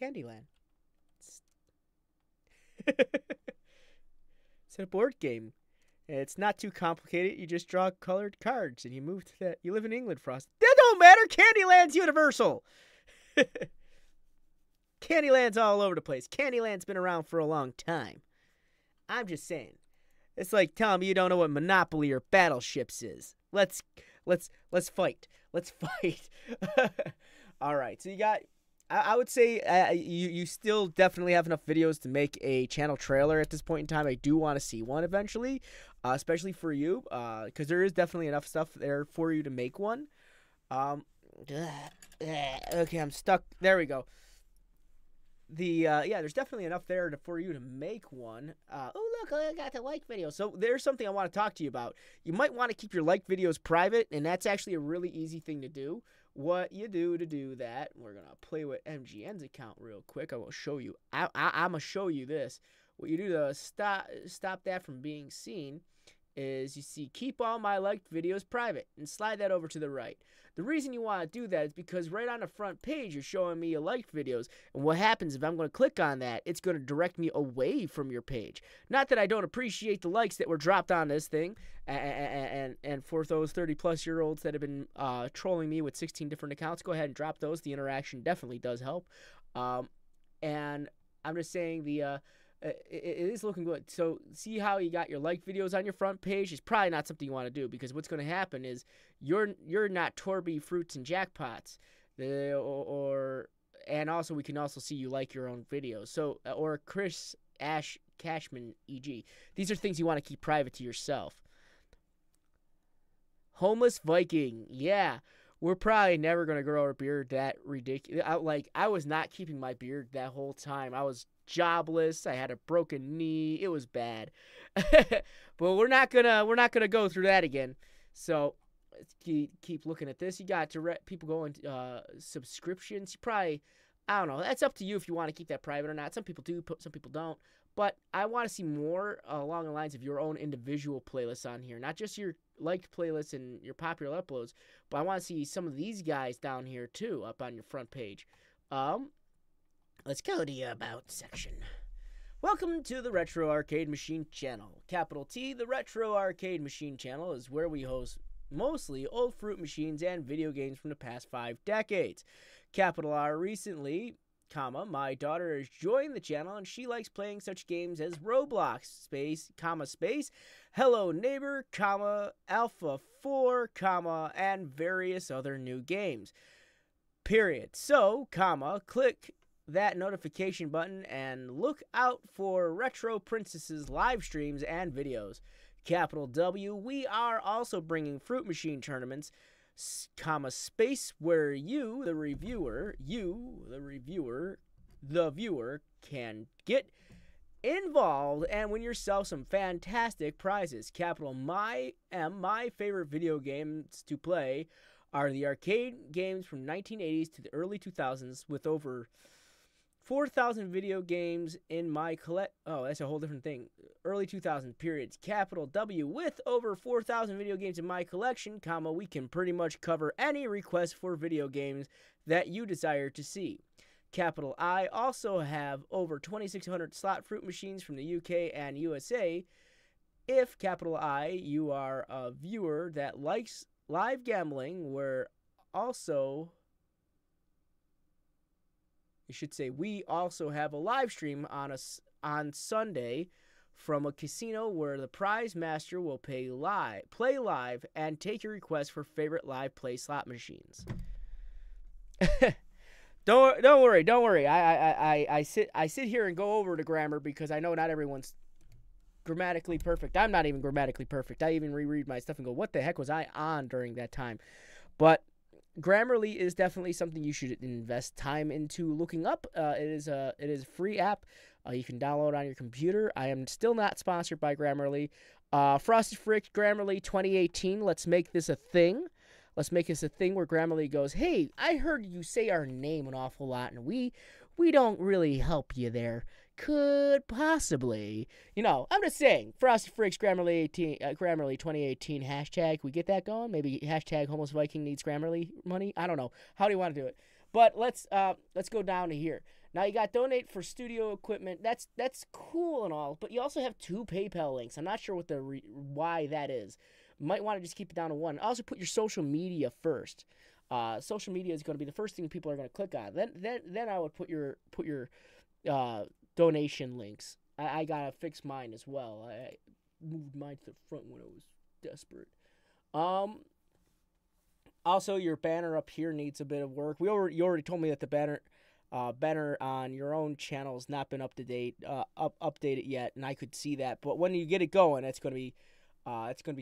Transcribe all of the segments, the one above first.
Candyland. It's a board game. It's not too complicated. You just draw colored cards and you move to that. You live in England, Frost. That don't matter. Candyland's universal. Candyland's all over the place. Candyland's been around for a long time. I'm just saying. It's like telling me you don't know what Monopoly or Battleships is. Let's fight. Let's fight. All right. So you got. I would say you still definitely have enough videos to make a channel trailer at this point in time. I do want to see one eventually, especially for you, because there is definitely enough stuff there for you to make one. Okay, I'm stuck. There we go. There's definitely enough there for you to make one. Oh, look, I got the like video. So there's something I want to talk to you about. You might want to keep your like videos private, and that's actually a really easy thing to do. What you do to do that, we're going to play with MGN's account real quick. I will show you. I'm going to show you this. What you do to stop that from being seen is you see keep all my liked videos private and slide that over to the right. The reason you want to do that is because right on the front page you're showing me your liked videos, and what happens if I'm going to click on that, it's going to direct me away from your page. Not that I don't appreciate the likes that were dropped on this thing, and for those 30-plus-year-olds that have been trolling me with 16 different accounts, go ahead and drop those. The interaction definitely does help. And I'm just saying it is looking good. So see how you got your like videos on your front page? It's probably not something you want to do, because what's going to happen is you're not Torby Fruits and Jackpots, and also we can also see you like your own videos. So or Chris Ash Cashman, e.g. These are things you want to keep private to yourself. Homeless Viking, yeah. We're probably never going to grow a beard that ridiculous. I was not keeping my beard that whole time. I was jobless. I had a broken knee. It was bad. But we're not gonna go through that again. So let's keep looking at this. You got people going subscriptions. You probably, I don't know. That's up to you if you want to keep that private or not. Some people do, some people don't. But I want to see more along the lines of your own individual playlists on here, not just your liked playlists and your popular uploads. But I want to see some of these guys down here too, up on your front page. Let's go to your About section. Welcome to the Retro Arcade Machine channel. Capital T, the Retro Arcade Machine channel is where we host mostly old fruit machines and video games from the past 5 decades. Capital R, recently, my daughter has joined the channel and she likes playing such games as Roblox, space, Hello Neighbor, Alpha 4, and various other new games. Period. So, click that notification button and look out for Retro Princess's live streams and videos. Capital W, we are also bringing Fruit Machine tournaments, space, where you, the viewer, can get involved and win yourself some fantastic prizes. Capital my favorite video games to play are the arcade games from 1980s to the early 2000s, with over 4,000 video games in my Oh, that's a whole different thing. Early 2000 periods. Capital W, with over 4,000 video games in my collection, we can pretty much cover any request for video games that you desire to see. Capital I, also have over 2,600 slot fruit machines from the UK and USA. If, capital I, you are a viewer that likes live gambling, we also have a live stream on Sunday from a casino where the prize master will play live, and take your request for favorite live play slot machines. Don't worry. I sit here and go over the grammar because I know not everyone's grammatically perfect. I'm not even grammatically perfect. I even reread my stuff and go, what the heck was I on during that time? But Grammarly is definitely something you should invest time into looking up. It is a free app. You can download on your computer. I am still not sponsored by Grammarly. Frosted Frick Grammarly 2018. Let's make this a thing. Let's make this a thing where Grammarly goes, hey, I heard you say our name an awful lot, and we don't really help you there. Could possibly, I'm just saying, Frosted Fricks Grammarly 2018 hashtag. We get that going? Maybe hashtag Homeless Viking needs Grammarly money. I don't know. How do you want to do it? But let's go down to here. Now you got donate for studio equipment. That's cool and all, but you also have 2 PayPal links. I'm not sure what why that is. Might want to just keep it down to 1. Also put your social media first. Social media is going to be the first thing people are going to click on. Then I would put your donation links. I gotta fix mine as well. I moved mine to the front when I was desperate. Also, your banner up here needs a bit of work. You already told me that the banner on your own channel has not been updated yet, and I could see that. But when you get it going, it's gonna be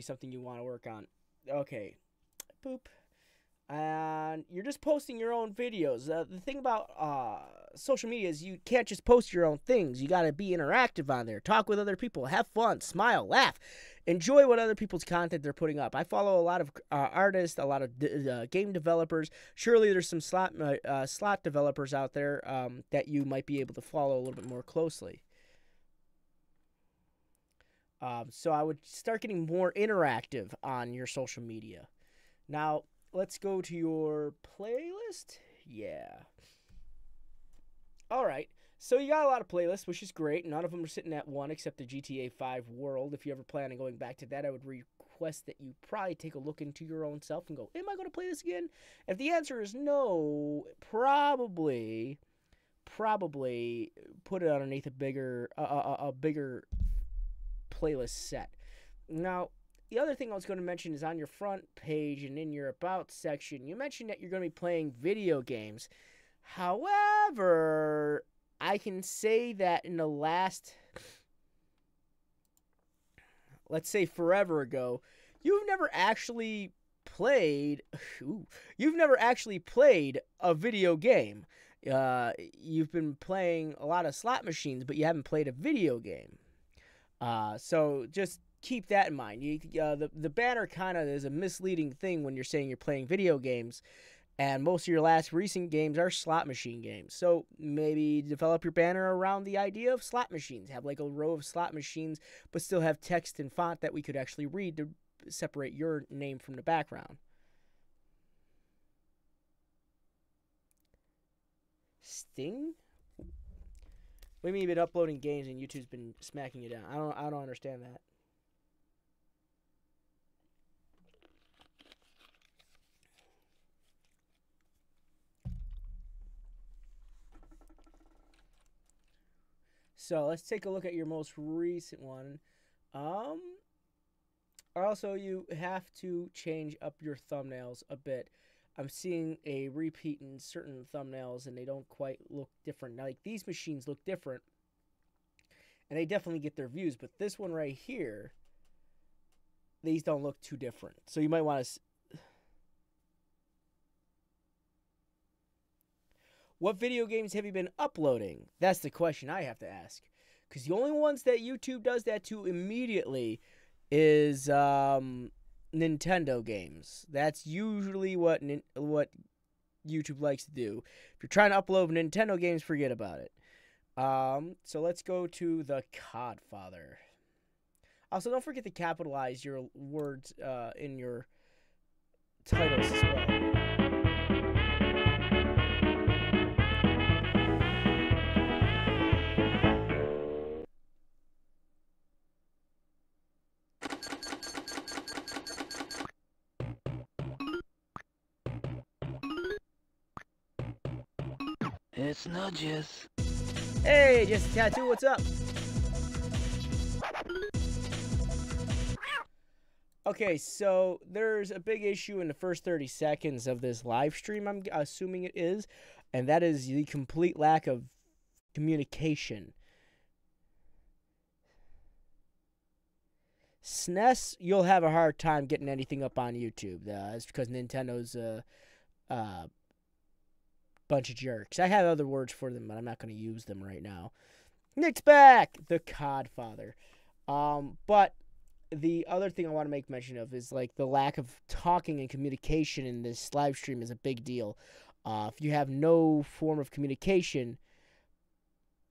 something you want to work on. Okay, boop. And you're just posting your own videos. The thing about social media is you can't just post your own things. You got to be interactive on there. Talk with other people. Have fun. Smile. Laugh. Enjoy what other people's content they're putting up. I follow a lot of artists, a lot of game developers. Surely there's some slot developers out there that you might be able to follow a little bit more closely. So I would start getting more interactive on your social media. Now, let's go to your playlist. Yeah. All right. So you got a lot of playlists, which is great. None of them are sitting at 1 except the GTA 5 World. If you ever plan on going back to that, I would request that you probably take a look into your own self and go, am I going to play this again? If the answer is no, probably put it underneath a bigger playlist set. Now, the other thing I was going to mention is on your front page and in your About section, you mentioned that you're going to be playing video games. However, I can say that in the last, let's say forever ago, you've never actually played a video game. You've been playing a lot of slot machines, but you haven't played a video game. So just keep that in mind. The banner kind of is a misleading thing when you're saying you're playing video games, and most of your last recent games are slot machine games. So maybe develop your banner around the idea of slot machines. Have like a row of slot machines, but still have text and font that we could actually read to separate your name from the background. Sting? What do you mean you've been uploading games and YouTube's been smacking you down? I don't understand that. So let's take a look at your most recent one. Also, you have to change up your thumbnails a bit. I'm seeing a repeat in certain thumbnails, and they don't quite look different. Now, like, these machines look different, and they definitely get their views. But this one right here, these don't look too different. So you might want to... What video games have you been uploading? That's the question I have to ask. Because the only ones that YouTube does that to immediately is Nintendo games. That's usually what YouTube likes to do. If you're trying to upload Nintendo games, forget about it. So let's go to the Codfather. Also, don't forget to capitalize your words in your titles as well. It's not just. Hey, Just a Tattoo, what's up? Okay, so there's a big issue in the first 30 seconds of this live stream, I'm assuming it is, and that is the complete lack of communication. SNES, you'll have a hard time getting anything up on YouTube. It's because Nintendo's bunch of jerks. I have other words for them, but I'm not going to use them right now. Nick's back! The Codfather. But the other thing I want to make mention of is, like, the lack of talking and communication in this live stream is a big deal. If you have no form of communication,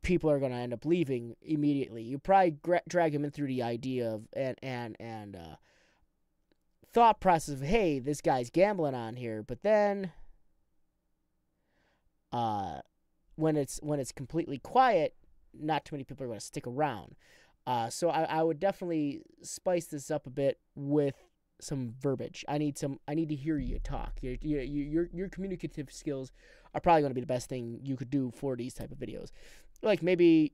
people are going to end up leaving immediately. You probably drag them in through the idea of and thought process of, hey, this guy's gambling on here, but then when it's completely quiet, not too many people are going to stick around. So I would definitely spice this up a bit with some verbiage. I need to hear you talk. Your communicative skills are probably going to be the best thing you could do for these type of videos. Like maybe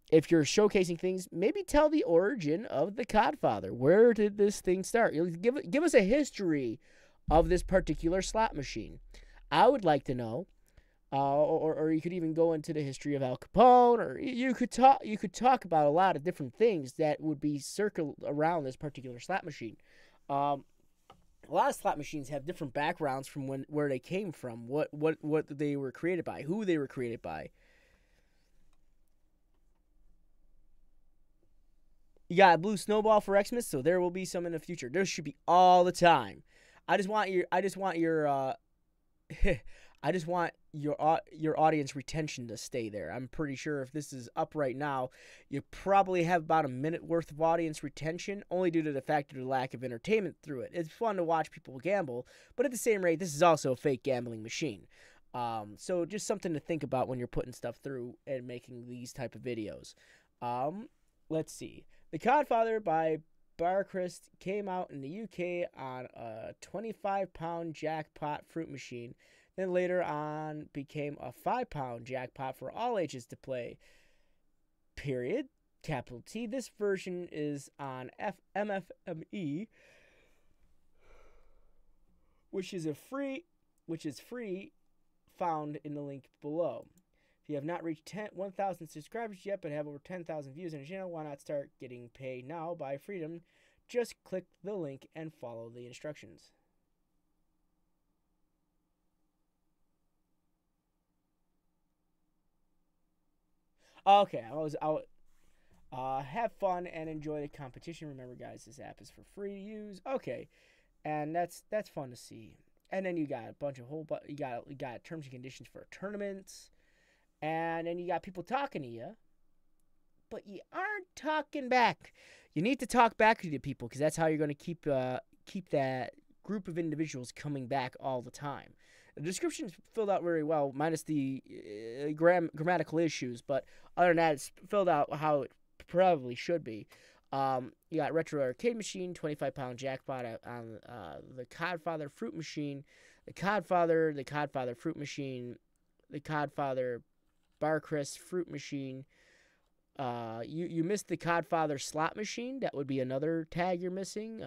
if you're showcasing things, maybe tell the origin of the Codfather. Where did this thing start? Give us a history of this particular slot machine. I would like to know. Or you could even go into the history of Al Capone, or you could talk about a lot of different things that would be circled around this particular slot machine. A lot of slot machines have different backgrounds from where they came from, what they were created by, who they were created by. You got a blue snowball for Xmas, so there will be some in the future. There should be all the time. I just want your audience retention to stay there. I'm pretty sure if this is up right now, you probably have about a minute worth of audience retention, only due to the fact of the lack of entertainment through it. It's fun to watch people gamble, but at the same rate, this is also a fake gambling machine. So just something to think about when you're putting stuff through and making these type of videos. Let's see. The Codfather by Barchrist came out in the UK on a 25-pound jackpot fruit machine. Then later on became a 5-pound jackpot for all ages to play. Period. Capital T. This version is on MFME, which is free, found in the link below. If you have not reached 1,000 subscribers yet, but have over 10,000 views on your channel, why not start getting paid now by Freedom? Just click the link and follow the instructions. Okay, have fun and enjoy the competition. Remember, guys, this app is for free to use. Okay, and that's fun to see. And then you got a bunch of you got terms and conditions for tournaments, and then you got people talking to you, but you aren't talking back. You need to talk back to the people because that's how you're going to keep that group of individuals coming back all the time. The description's filled out very well, minus the grammatical issues, but other than that, it's filled out how it probably should be. You got Retro Arcade Machine, 25-pound jackpot on the Codfather Fruit Machine, the Codfather Fruit Machine, the Codfather Barchrist Fruit Machine. You missed the Codfather Slot Machine. That would be another tag you're missing.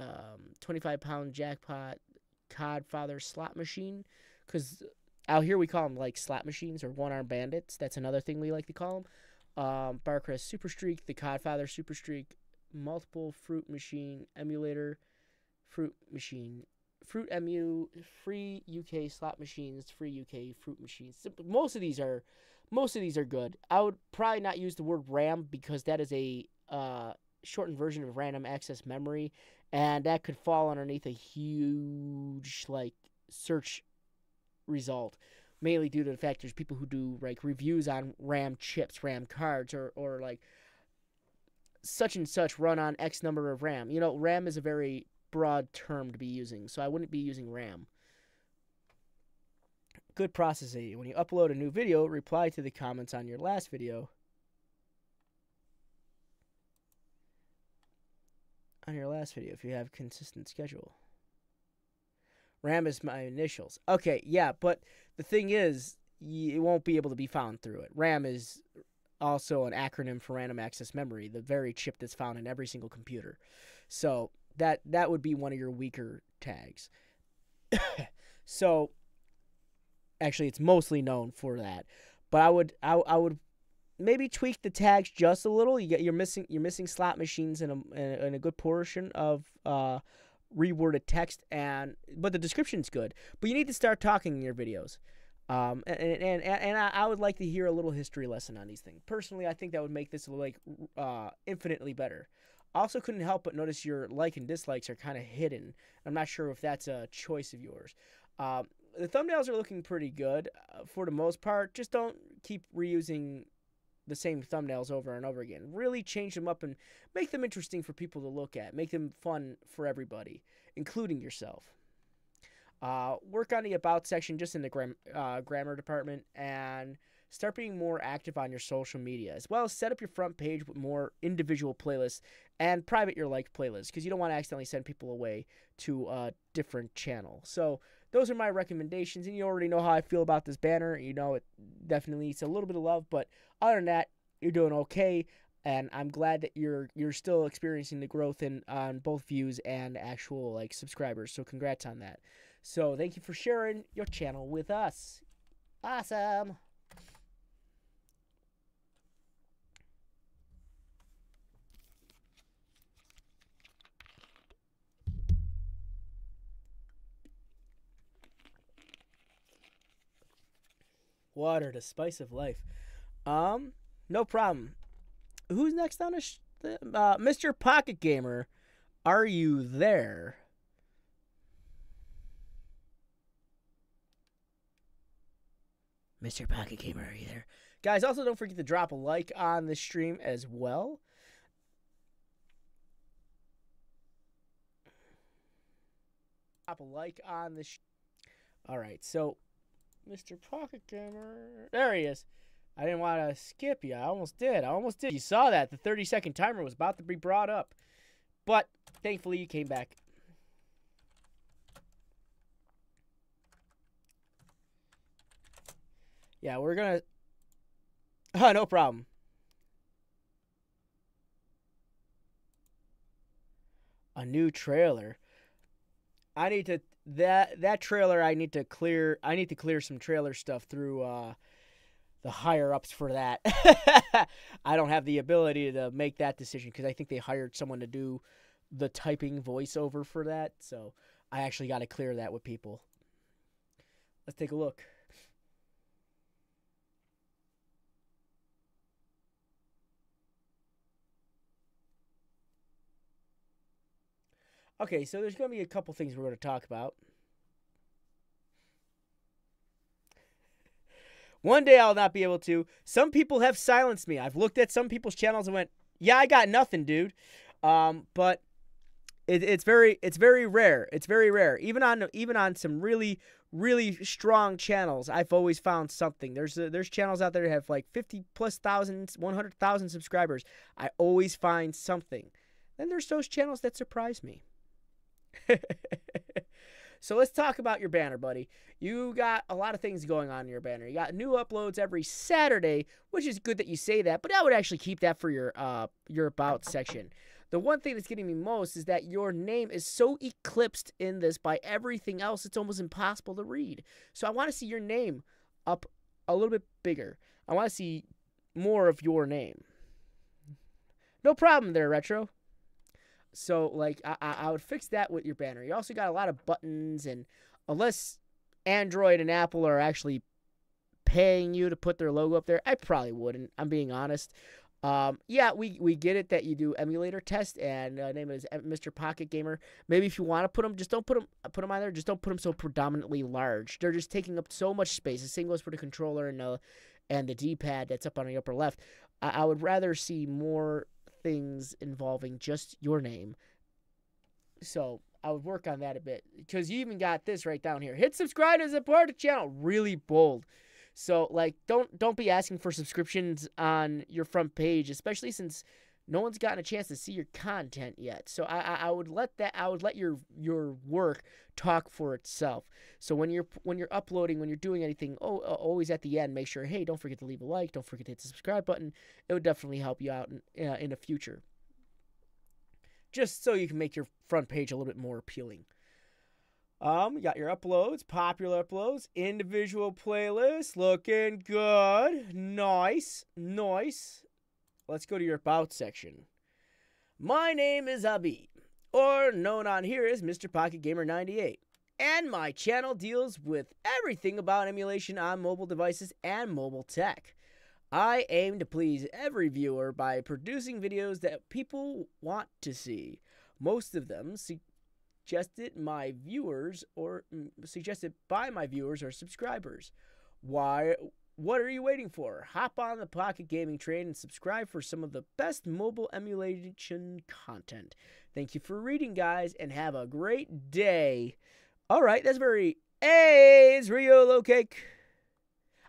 25-pound jackpot Codfather Slot Machine. Because out here we call them like slot machines or one-arm bandits. That's another thing we like to call them. Barchrist Super Streak, the Codfather Super Streak, multiple fruit machine emulator, fruit machine, fruit emu, free UK slot machines, free UK fruit machines. Most of these are good. I would probably not use the word RAM because that is a shortened version of random access memory, and that could fall underneath a huge search result, mainly due to the fact there's people who do reviews on RAM chips, RAM cards, or like such and such run on X number of RAM. RAM is a very broad term to be using, so I wouldn't be using RAM. Good processing. When you upload a new video, reply to the comments on your last video. If you have consistent schedule. RAM is my initials. Okay, yeah, but the thing is, it won't be able to be found through it. RAM is also an acronym for random access memory, the very chip that's found in every single computer. So that would be one of your weaker tags. So actually, it's mostly known for that. But I would maybe tweak the tags just a little. You're missing slot machines in a good portion of reworded text, but the description's good. But you need to start talking in your videos. And I would like to hear a little history lesson on these things. Personally, I think that would make this infinitely better. Also, couldn't help but notice your like and dislikes are kind of hidden. I'm not sure if that's a choice of yours. The thumbnails are looking pretty good for the most part. Just don't keep reusing the same thumbnails over and over again. Really change them up and make them interesting for people to look at. Make them fun for everybody, including yourself. Work on the about section just in the grammar department and start being more active on your social media, as well as set up your front page with more individual playlists and private your liked playlists, because you don't want to accidentally send people away to a different channel. So those are my recommendations, and you already know how I feel about this banner. You know, it definitely needs a little bit of love, but other than that, you're doing okay, and I'm glad that you're still experiencing the growth on both views and actual like subscribers. So congrats on that. So thank you for sharing your channel with us. Awesome. Water, the spice of life. No problem. Who's next on Mr. Pocket Gamer? Are you there? Mr. Pocket Gamer, are you there? Guys, also don't forget to drop a like on the stream as well. Drop a like on the Alright, so Mr. Pocket Gamer. There he is. I didn't want to skip you. I almost did. You saw that. The 30-second timer was about to be brought up. But thankfully you came back. Yeah, we're going to... Oh, no problem. A new trailer. I need to... That trailer, I need to clear some trailer stuff through the higher-ups for that. I don't have the ability to make that decision because I think they hired someone to do the typing voiceover for that. So I actually got to clear that with people. Let's take a look. Okay, so there's going to be a couple things we're going to talk about. One day I'll not be able to. Some people have silenced me. I've looked at some people's channels and went, "Yeah, I got nothing, dude." But it's very rare. It's very rare. Even on some really strong channels, I've always found something. There's channels out there that have like 50,000+, 100,000 subscribers. I always find something. Then there's those channels that surprise me. So let's talk about your banner, buddy. You got a lot of things going on in your banner. You got new uploads every Saturday, which is good that you say that, but I would actually keep that for your about section. The one thing that's getting me most is that your name is so eclipsed in this by everything else, it's almost impossible to read. So I want to see your name up a little bit bigger. I want to see more of your name. No problem there, Retro. So, like, I would fix that with your banner. You also got a lot of buttons, and unless Android and Apple are actually paying you to put their logo up there, I probably wouldn't. I'm being honest. Yeah, we get it that you do emulator test, and name is Mr. Pocket Gamer. Maybe if you want to put them, just don't put them on there. Just don't put them so predominantly large. They're just taking up so much space. The same goes for the controller and the D-pad that's up on the upper left. I would rather see more things involving just your name. So I would work on that a bit, because you even got this right down here. Hit subscribe to support the channel. Really bold. So like don't be asking for subscriptions on your front page, especially since no one's gotten a chance to see your content yet. So I would let your work talk for itself. So when you're uploading, when you're doing anything, always at the end, make sure, hey, don't forget to leave a like, don't forget to hit the subscribe button. It would definitely help you out in the future. Just so you can make your front page a little bit more appealing. You got your uploads, popular uploads, individual playlists, looking good. Nice. Let's go to your about section. My name is Abi, or known on here as Mr. Pocket Gamer 98, and my channel deals with everything about emulation on mobile devices and mobile tech. I aim to please every viewer by producing videos that people want to see. Most of them suggested by my viewers or subscribers. What are you waiting for? Hop on the Pocket Gaming train and subscribe for some of the best mobile emulation content. Thank you for reading, guys, and have a great day. All right, that's very... Hey, it's Riolo Cake.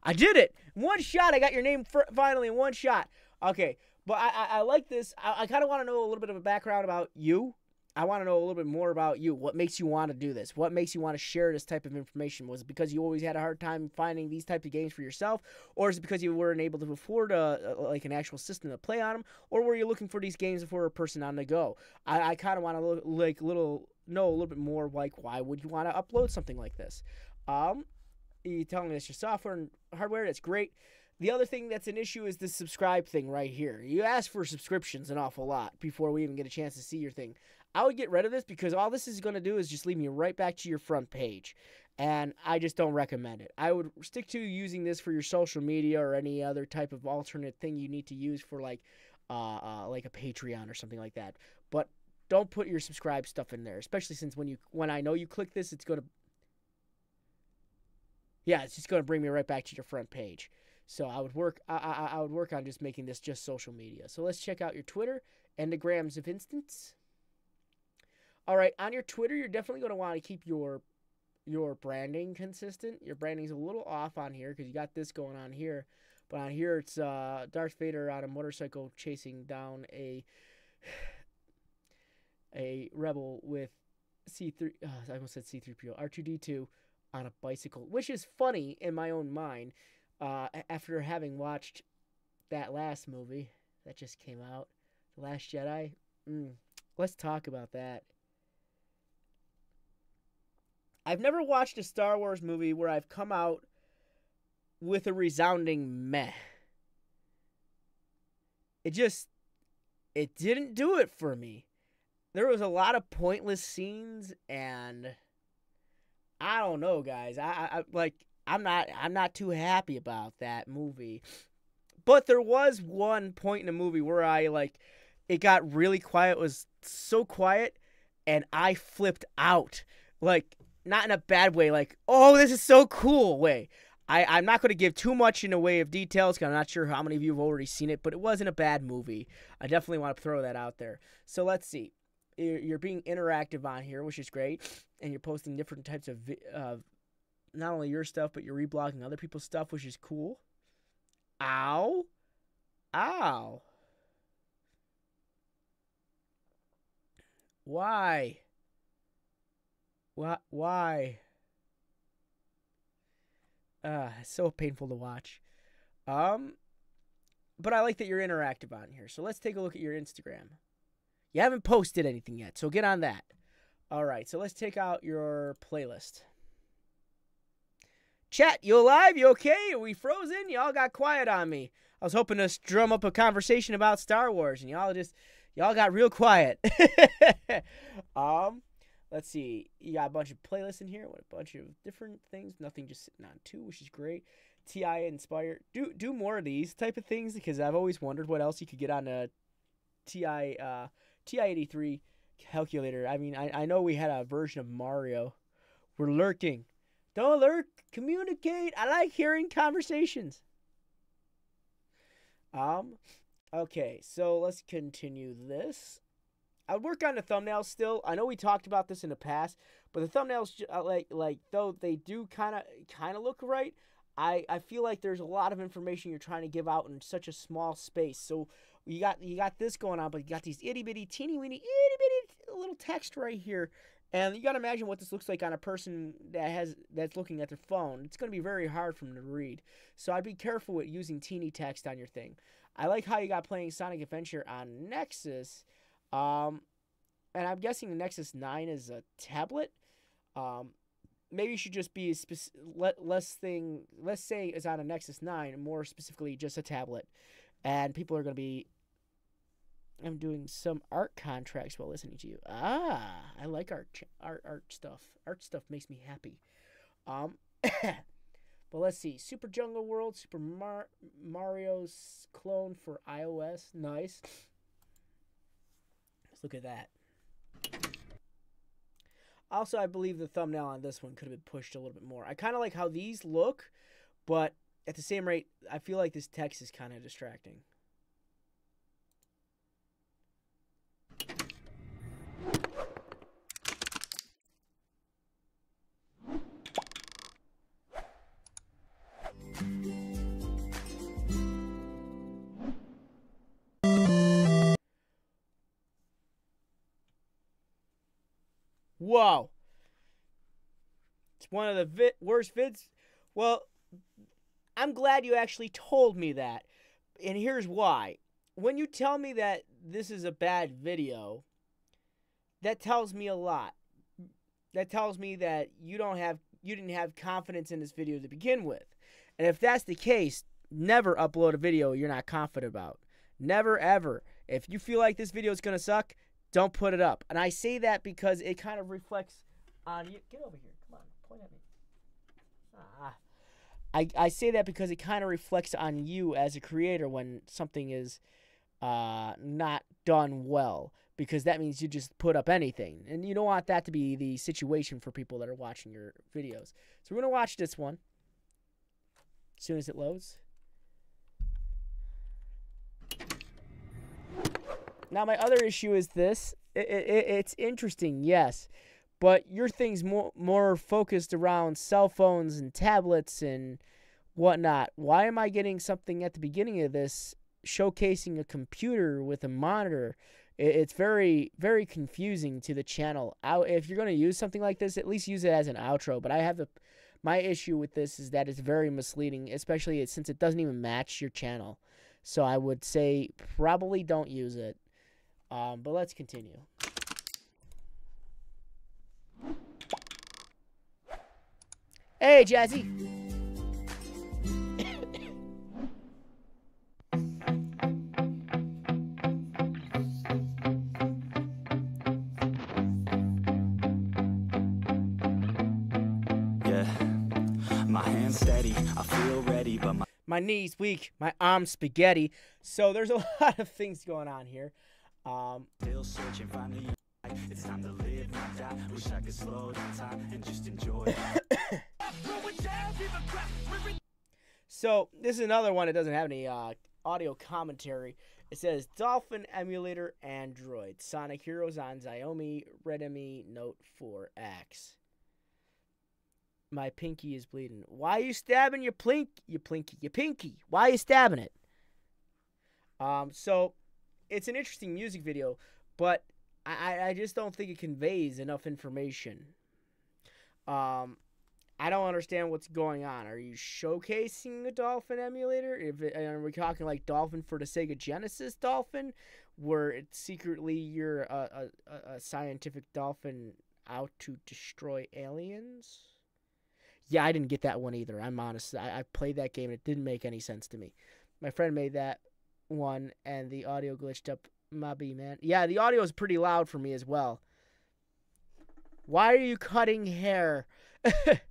I did it. In one shot, I got your name finally in one shot. Okay, but I like this. I kind of want to know a little bit of a background about you. I want to know a little bit more about you. What makes you want to do this? What makes you want to share this type of information? Was it because you always had a hard time finding these types of games for yourself? Or is it because you weren't able to afford like an actual system to play on them? Or were you looking for these games for a person on the go? I kind of want to know a little bit more, like, why would you want to upload something like this? You telling me it's your software and hardware, that's great. The other thing that's an issue is this subscribe thing right here. You ask for subscriptions an awful lot before we even get a chance to see your thing. I would get rid of this because all this is going to do is just lead me right back to your front page. And I just don't recommend it. I would stick to using this for your social media or any other type of alternate thing you need to use for like a Patreon or something like that. But don't put your subscribe stuff in there, especially since when I know you click this, it's going to... Yeah, it's just going to bring me right back to your front page. So I would work on just making this just social media. So let's check out your Twitter and the grams of instance. All right, on your Twitter, you're definitely going to want to keep your branding consistent. Your branding's a little off on here because you got this going on here. But on here, it's Darth Vader on a motorcycle chasing down a rebel with C3... I almost said C3PO. R2-D2 on a bicycle, which is funny in my own mind. After having watched that last movie that just came out, The Last Jedi, let's talk about that. I've never watched a Star Wars movie where I've come out with a resounding meh. It didn't do it for me. There was a lot of pointless scenes, and I don't know, guys. I'm not too happy about that movie. But there was one point in the movie where it got really quiet. It was so quiet, and I flipped out. Like, not in a bad way, like, oh, this is so cool way. I'm not going to give too much in the way of details because I'm not sure how many of you have already seen it, but it wasn't a bad movie. I definitely want to throw that out there. So let's see. You're being interactive on here, which is great, and you're posting different types of not only your stuff, but you're reblogging other people's stuff, which is cool. Ow. Ow. Why? Why? It's so painful to watch. But I like that you're interactive on here. So let's take a look at your Instagram. You haven't posted anything yet, so get on that. All right, so let's take out your playlist. Chat, you alive? You okay? Are we frozen? Y'all got quiet on me. I was hoping to drum up a conversation about Star Wars, and y'all got real quiet. Let's see. You got a bunch of playlists in here with a bunch of different things. Nothing just sitting on two, which is great. TI inspired. Do more of these type of things because I've always wondered what else you could get on a TI-83 calculator. I mean, I know we had a version of Mario. We're lurking. Don't lurk. Communicate. I like hearing conversations. Okay, so let's continue this. I would work on the thumbnails still. I know we talked about this in the past, but the thumbnails, like though they do kind of look right, I feel like there's a lot of information you're trying to give out in such a small space. So you got this going on, but you got these itty bitty, teeny weeny, itty bitty little text right here, and you got to imagine what this looks like on a person that's looking at their phone. It's going to be very hard for them to read. So I'd be careful with using teeny text on your thing. I like how you got playing Sonic Adventure on Nexus. And I'm guessing the Nexus 9 is a tablet. Maybe you should just be let's say it's on a Nexus 9, more specifically just a tablet. And people are going to be... I'm doing some art contracts while listening to you. I like art stuff. Art stuff makes me happy. But let's see. Super Jungle World, Super Mario's clone for iOS. Nice. Let's look at that. Also, I believe the thumbnail on this one could have been pushed a little bit more. I kind of like how these look, but at the same rate, I feel like this text is kind of distracting. Whoa. It's one of the worst vids. Well, I'm glad you actually told me that. And here's why. When you tell me that this is a bad video, that tells me a lot. That tells me that you didn't have confidence in this video to begin with. And if that's the case, never upload a video you're not confident about. Never, ever. If you feel like this video is going to suck, don't put it up. And I say that because it kind of reflects on you. Get over here. Come on. Point at me. I say that because it kind of reflects on you as a creator when something is not done well. Because that means you just put up anything. And you don't want that to be the situation for people that are watching your videos. So we're going to watch this one as soon as it loads. Now, my other issue is this. It's interesting, yes. But your thing's more focused around cell phones and tablets and whatnot. Why am I getting something at the beginning of this showcasing a computer with a monitor? It's very, very confusing to the channel. If you're going to use something like this, at least use it as an outro. But my issue with this is that it's very misleading, especially since it doesn't even match your channel. So I would say probably don't use it. But let's continue. Hey, Jazzy. My hands steady, I feel ready, but my knees weak, my arms spaghetti. So there's a lot of things going on here. Still searching, finally it's time to live, not die. Wish I could slow down time and just enjoy. So this is another one that doesn't have any audio commentary. It says Dolphin Emulator Android Sonic Heroes on Xiaomi Redmi Note 4X. My pinky is bleeding. Why are you stabbing your pinky? Why are you stabbing it? So it's an interesting music video, but I just don't think it conveys enough information. I don't understand what's going on. Are you showcasing a Dolphin emulator? Are we talking like Dolphin for the Sega Genesis Dolphin, where it's secretly you're a scientific dolphin out to destroy aliens? Yeah, I didn't get that one either. I'm honest. I played that game and it didn't make any sense to me. My friend made that one and the audio glitched up. Mobby, man. Yeah, the audio is pretty loud for me as well. Why are you cutting hair? If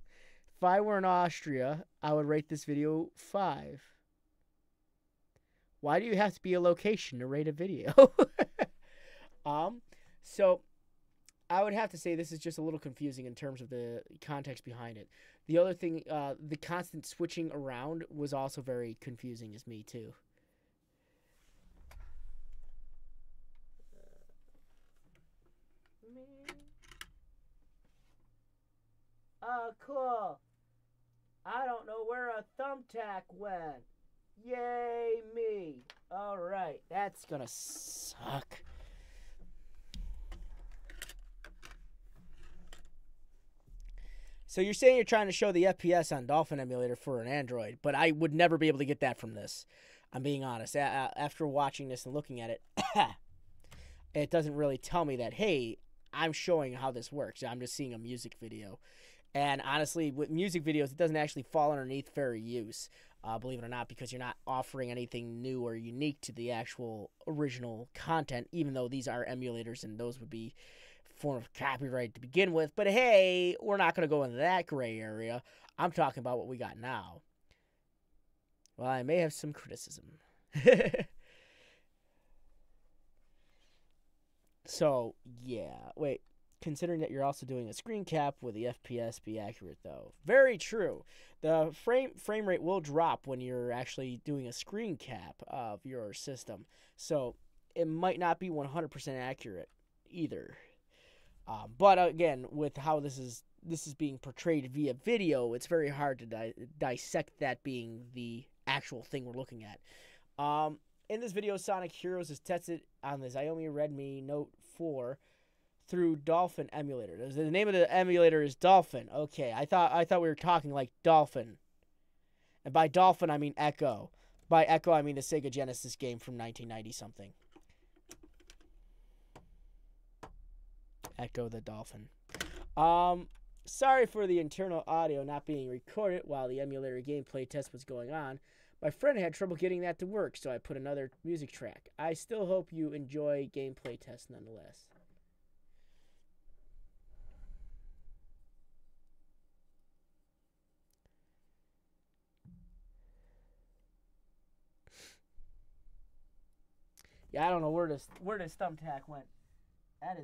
I were in Austria, I would rate this video 5. Why do you have to be a location to rate a video? So I would have to say this is just a little confusing in terms of the context behind it. The other thing, the constant switching around was also very confusing as me too. Oh, cool. I don't know where a thumbtack went. Yay, me. All right, that's gonna suck. So you're saying you're trying to show the FPS on Dolphin Emulator for an Android, but I would never be able to get that from this. I'm being honest. After watching this and looking at it, it doesn't really tell me that, hey, I'm showing how this works. I'm just seeing a music video. And honestly, with music videos, it doesn't actually fall underneath fair use, believe it or not, because you're not offering anything new or unique to the actual original content, even though these are emulators and those would be form of copyright to begin with. But hey, we're not going to go into that gray area. I'm talking about what we got now. Well, I may have some criticism. So, yeah. Wait. Considering that you're also doing a screen cap, will the FPS be accurate, though? Very true. The frame rate will drop when you're actually doing a screen cap of your system. So, it might not be 100% accurate either. But again, with how this is being portrayed via video, it's very hard to dissect that being the actual thing we're looking at. In this video, Sonic Heroes is tested on the Xiaomi Redmi Note 4 through Dolphin emulator. The name of the emulator is Dolphin. Okay, I thought we were talking like Dolphin. And by Dolphin I mean Echo. By Echo I mean the Sega Genesis game from 1990 something. Echo the Dolphin. Sorry for the internal audio not being recorded while the emulator gameplay test was going on. My friend had trouble getting that to work, so I put another music track. I still hope you enjoy gameplay test nonetheless. Yeah, I don't know where this thumbtack went. That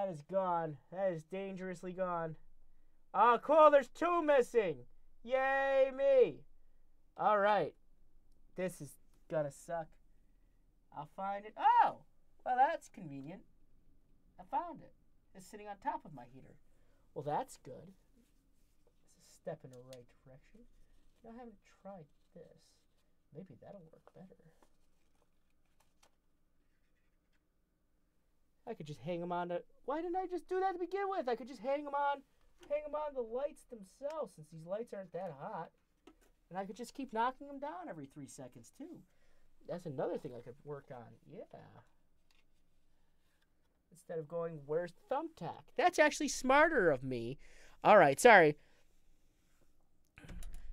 is gone. That is dangerously gone. Oh, cool. There's 2 missing. Yay, me. All right. This is gonna suck. I'll find it. Oh, well, that's convenient. I found it. It's sitting on top of my heater. Well, that's good. It's a step in the right direction. I haven't tried this. Maybe that'll work better. I could just hang them on to... Why didn't I just do that to begin with? I could just hang them on the lights themselves, since these lights aren't that hot. And I could just keep knocking them down every 3 seconds, too. That's another thing I could work on. Yeah. Instead of going, where's the thumbtack? That's actually smarter of me. All right, sorry.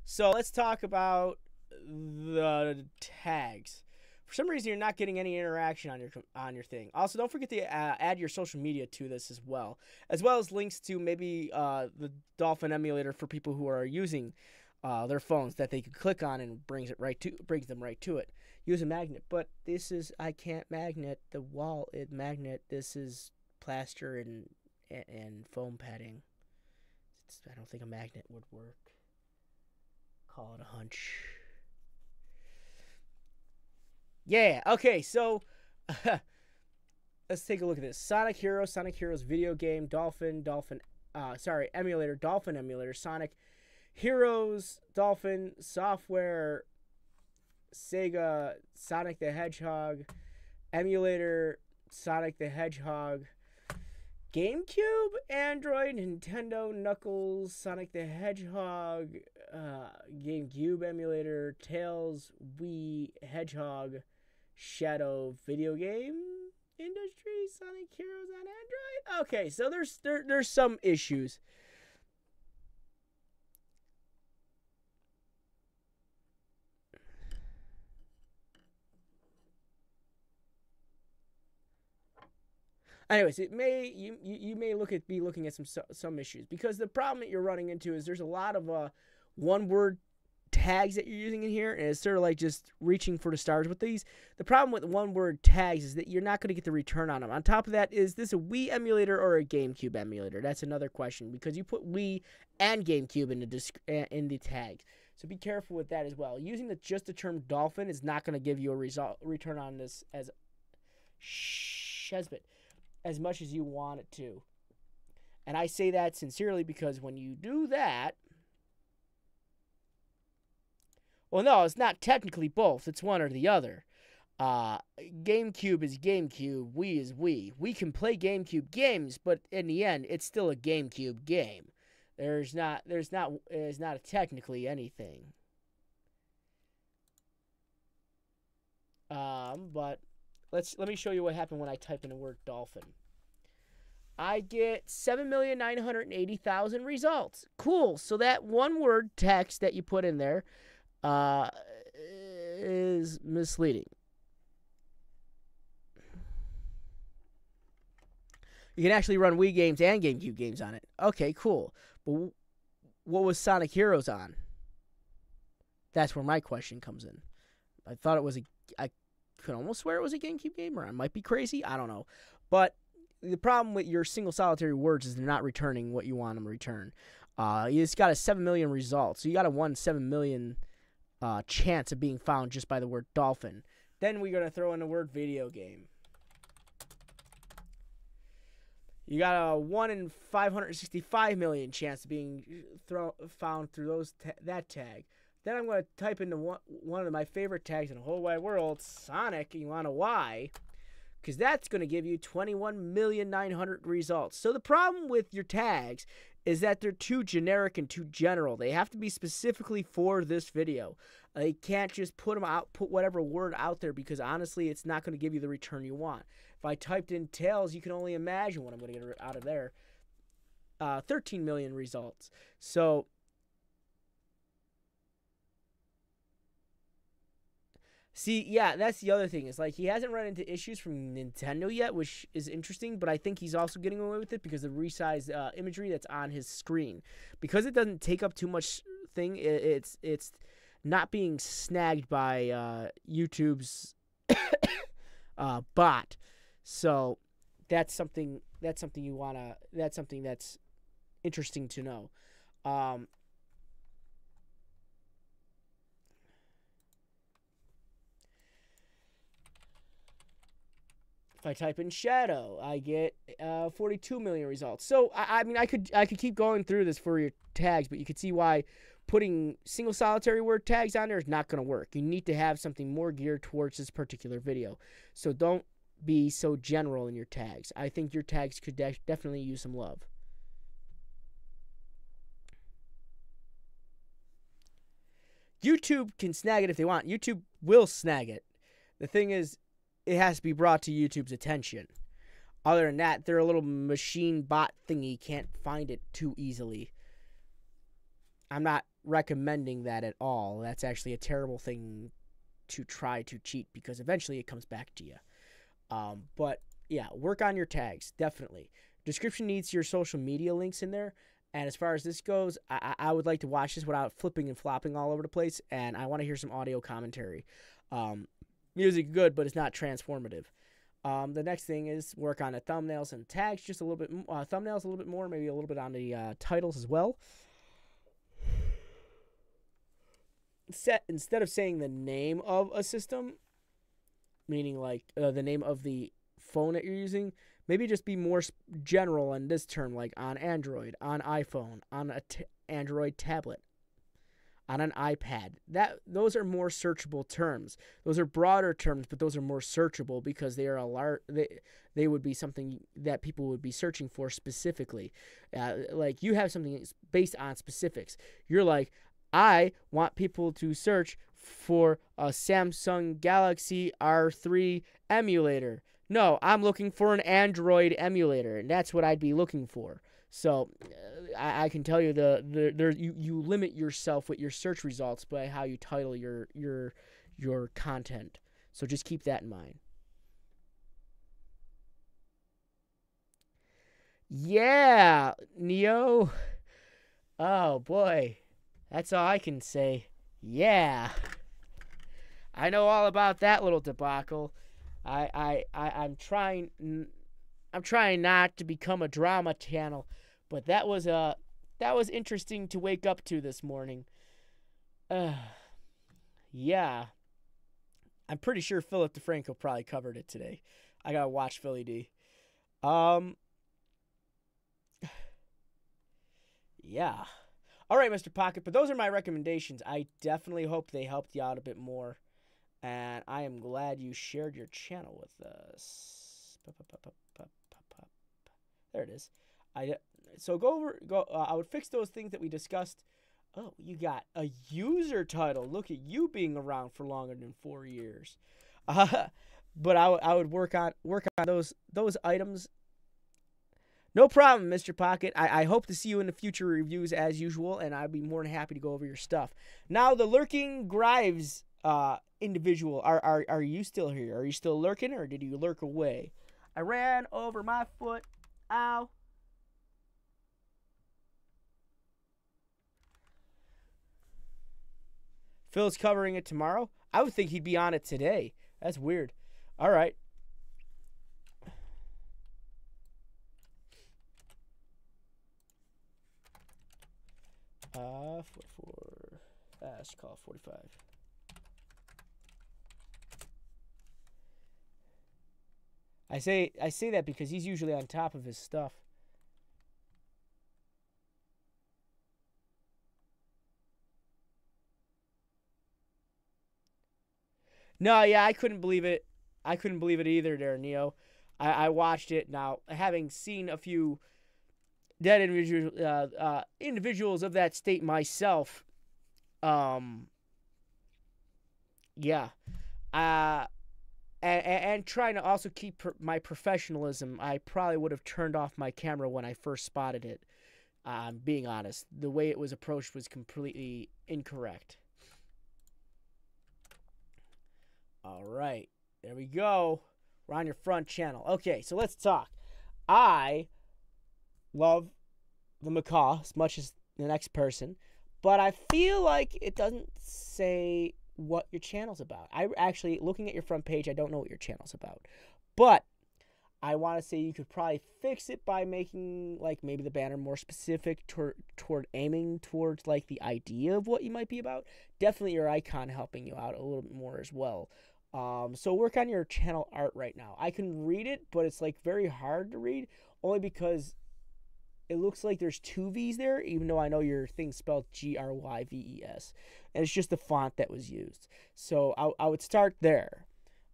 So let's talk about the tags. For some reason, you're not getting any interaction on your thing. Also, don't forget to add your social media to this as well as links to maybe the Dolphin emulator for people who are using their phones that they can click on and brings them right to it. Use a magnet, but this is I can't magnet the wall. This is plaster and foam padding. I don't think a magnet would work. Call it a hunch. Yeah, okay, so let's take a look at this. Sonic Heroes video game, Dolphin emulator, Sonic Heroes, Dolphin, software, Sega, Sonic the Hedgehog, emulator, Sonic the Hedgehog, GameCube, Android, Nintendo, Knuckles, Sonic the Hedgehog, GameCube emulator, Tails, Wii, Hedgehog, Shadow video game industry, Sonic Heroes on Android. Okay, so there's some issues. Anyways, you may be looking at some issues, because the problem that you're running into is there's a lot of one-word tags that you're using in here, and it's sort of like just reaching for the stars with these. The problem with one-word tags is that you're not going to get the return on them. On top of that, is this a Wii emulator or a GameCube emulator? That's another question, because you put Wii and GameCube in the tags. So be careful with that as well. Using just the term Dolphin is not going to give you a return on this as much as you want it to. And I say that sincerely, because when you do that... Well, no, it's not technically both. It's one or the other. GameCube is GameCube. Wii is Wii. We can play GameCube games, but in the end, it's still a GameCube game. There's not technically anything. But let me show you what happened when I type in the word Dolphin. I get 7,980,000 results. Cool. So that one word text that you put in there is misleading. You can actually run Wii games and GameCube games on it. Okay, cool. But what was Sonic Heroes on? That's where my question comes in. I thought it was I could almost swear it was a GameCube game, or I might be crazy. I don't know. But the problem with your single solitary words is they're not returning what you want them to return. It's got a 7 million results. So you got a 7 million chance of being found just by the word Dolphin. Then we're going to throw in the word video game. You got a 1 in 565 million chance of being found through that tag. Then I'm going to type into one of my favorite tags in the whole wide world, Sonic. You want a Y? because that's going to give you 21,900,000 results. So the problem with your tags is that they're too generic and too general. They have to be specifically for this video. You can't just put whatever word out there, because honestly, it's not going to give you the return you want. If I typed in tails, you can only imagine what I'm going to get out of there. 13 million results. So see, yeah, that's the other thing. Is like he hasn't run into issues from Nintendo yet, which is interesting, but I think he's also getting away with it because of the resized imagery that's on his screen. Because it doesn't take up too much thing, it's not being snagged by YouTube's bot. So that's something that's interesting to know. If I type in shadow, I get 42 million results. So I mean, I could keep going through this for your tags, but you could see why putting single solitary word tags on there is not going to work. You need to have something more geared towards this particular video. So don't be so general in your tags. I think your tags could definitely use some love. YouTube can snag it if they want. YouTube will snag it. The thing is, it has to be brought to YouTube's attention. Other than that, their little machine bot thingy can't find it too easily. I'm not recommending that at all. That's actually a terrible thing to try to cheat, because eventually it comes back to you. But yeah, work on your tags, definitely. Description needs your social media links in there. And as far as this goes, I would like to watch this without flipping and flopping all over the place, and I want to hear some audio commentary. Music good, but it's not transformative. The next thing is work on the thumbnails and tags just a little bit. Thumbnails a little bit more, maybe a little bit on the titles as well. Instead of saying the name of a system, meaning like the name of the phone that you're using, maybe just be more general on this term, like on Android, on iPhone, on a Android tablet, on an iPad. Those are more searchable terms. Those are broader terms, but those are more searchable because they are they would be something that people would be searching for specifically. Like you have something based on specifics. You're like, I want people to search for a Samsung Galaxy R3 emulator. No, I'm looking for an Android emulator, and that's what I'd be looking for. So I can tell you you limit yourself with your search results by how you title your content. So just keep that in mind. Yeah, Neo. Oh boy, that's all I can say. Yeah, I know all about that little debacle. I'm trying not to become a drama channel, but that was interesting to wake up to this morning. Yeah, I'm pretty sure Philip DeFranco probably covered it today. I gotta watch Philly D. Yeah. All right, Mr. Pocket, but those are my recommendations. I definitely hope they helped you out a bit more. And I am glad you shared your channel with us. There it is. So I would fix those things that we discussed. Oh, you got a user title. Look at you being around for longer than 4 years. But I would work on those items. No problem, Mr. Pocket. I hope to see you in the future reviews as usual, and I'd be more than happy to go over your stuff. Now, the lurking Gryves individual, are you still here? Are you still lurking, or did you lurk away? I ran over my foot. Ow. Phil's covering it tomorrow? I would think he'd be on it today. That's weird. All right. Fast call 45. I say that because he's usually on top of his stuff. No, yeah, I couldn't believe it. I couldn't believe it either there, Neo. I watched it. Now, having seen a few dead individuals of that state myself, yeah. Uh, and trying to also keep my professionalism, I probably would have turned off my camera when I first spotted it. Being honest, the way it was approached was completely incorrect. All right, there we go. We're on your front channel. Okay, so let's talk. I love the macaw as much as the next person, but I feel like it doesn't say what your channel's about. I actually, looking at your front page, I don't know what your channel's about, but I want to say you could probably fix it by making, like, maybe the banner more specific toward aiming towards, like, the idea of what you might be about. Definitely your icon helping you out a little bit more as well. So work on your channel art right now. I can read it, but it's, like, very hard to read, only because it looks like there's two V's there, even though I know your thing's spelled Gryves. And it's just the font that was used. So I would start there.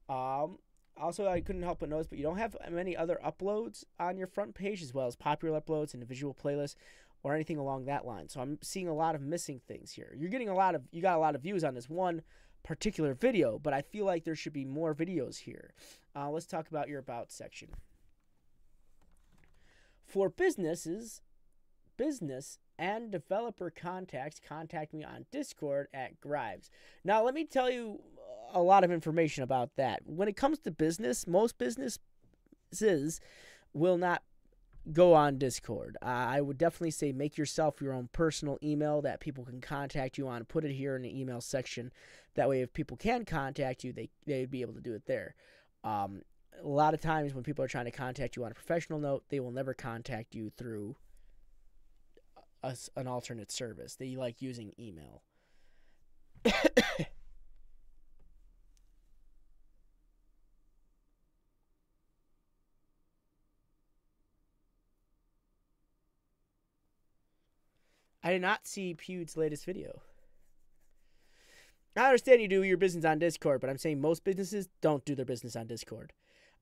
Also, I couldn't help but notice, but you don't have many other uploads on your front page, as well as popular uploads, individual playlists, or anything along that line. So I'm seeing a lot of missing things here. You got a lot of views on this one particular video, but I feel like there should be more videos here. Let's talk about your about section. For business and developer contacts, contact me on Discord at Gryves. Now, let me tell you a lot of information about that. When it comes to business, most businesses will not go on Discord. I would definitely say make yourself your own personal email that people can contact you on. Put it here in the email section. That way, if people can contact you, they'd be able to do it there. A lot of times when people are trying to contact you on a professional note, they will never contact you through an alternate service. They like using email. I did not see Pewd's latest video. I understand you do your business on Discord, but I'm saying most businesses don't do their business on Discord.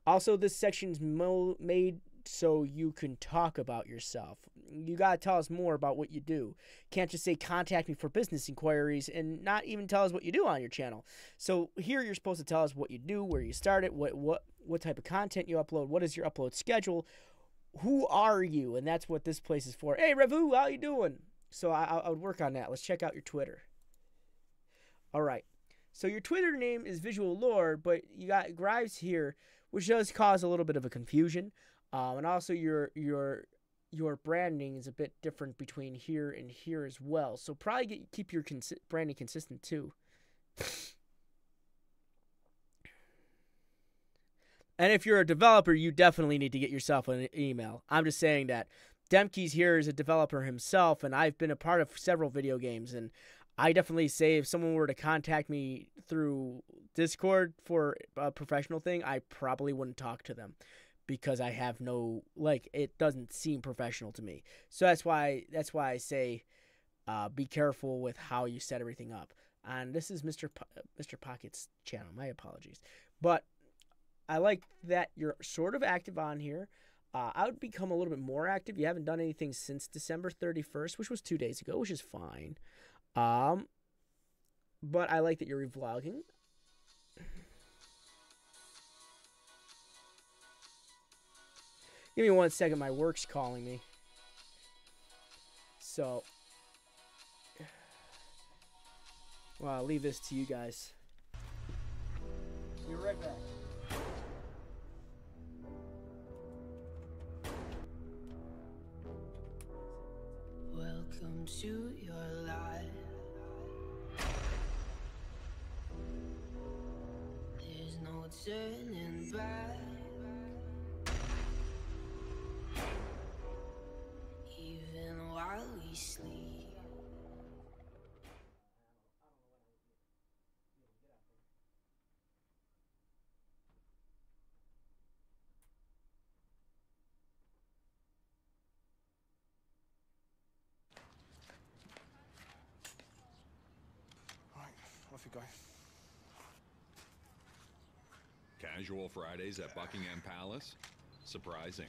Also, this section's made so you can talk about yourself. You gotta tell us more about what you do. Can't just say contact me for business inquiries and not even tell us what you do on your channel. So here you're supposed to tell us what you do, where you started, what type of content you upload, what is your upload schedule, who are you, and that's what this place is for. Hey, Revu, how you doing? So I would work on that. Let's check out your Twitter. All right. So your Twitter name is Visual Lord, but you got Gryves here, which does cause a little bit of a confusion. And also your branding is a bit different between here and here as well. So probably keep your branding consistent too. And if you're a developer, you definitely need to get yourself an email. I'm just saying that Demke's here is a developer himself, and I've been a part of several video games, and I definitely say if someone were to contact me through Discord for a professional thing, I probably wouldn't talk to them because I have no, like, it doesn't seem professional to me. So that's why I say be careful with how you set everything up. And this is Mr. Pocket's channel. My apologies. But I like that you're sort of active on here. I would become a little bit more active. You haven't done anything since December 31st, which was 2 days ago, which is fine. But I like that you're vlogging. Give me 1 second. My work's calling me. So, well, I'll leave this to you guys. Be right back. Welcome to your life. There's no turning back. Even while we sleep. Right, off you go. Casual Fridays at Buckingham Palace? Surprising.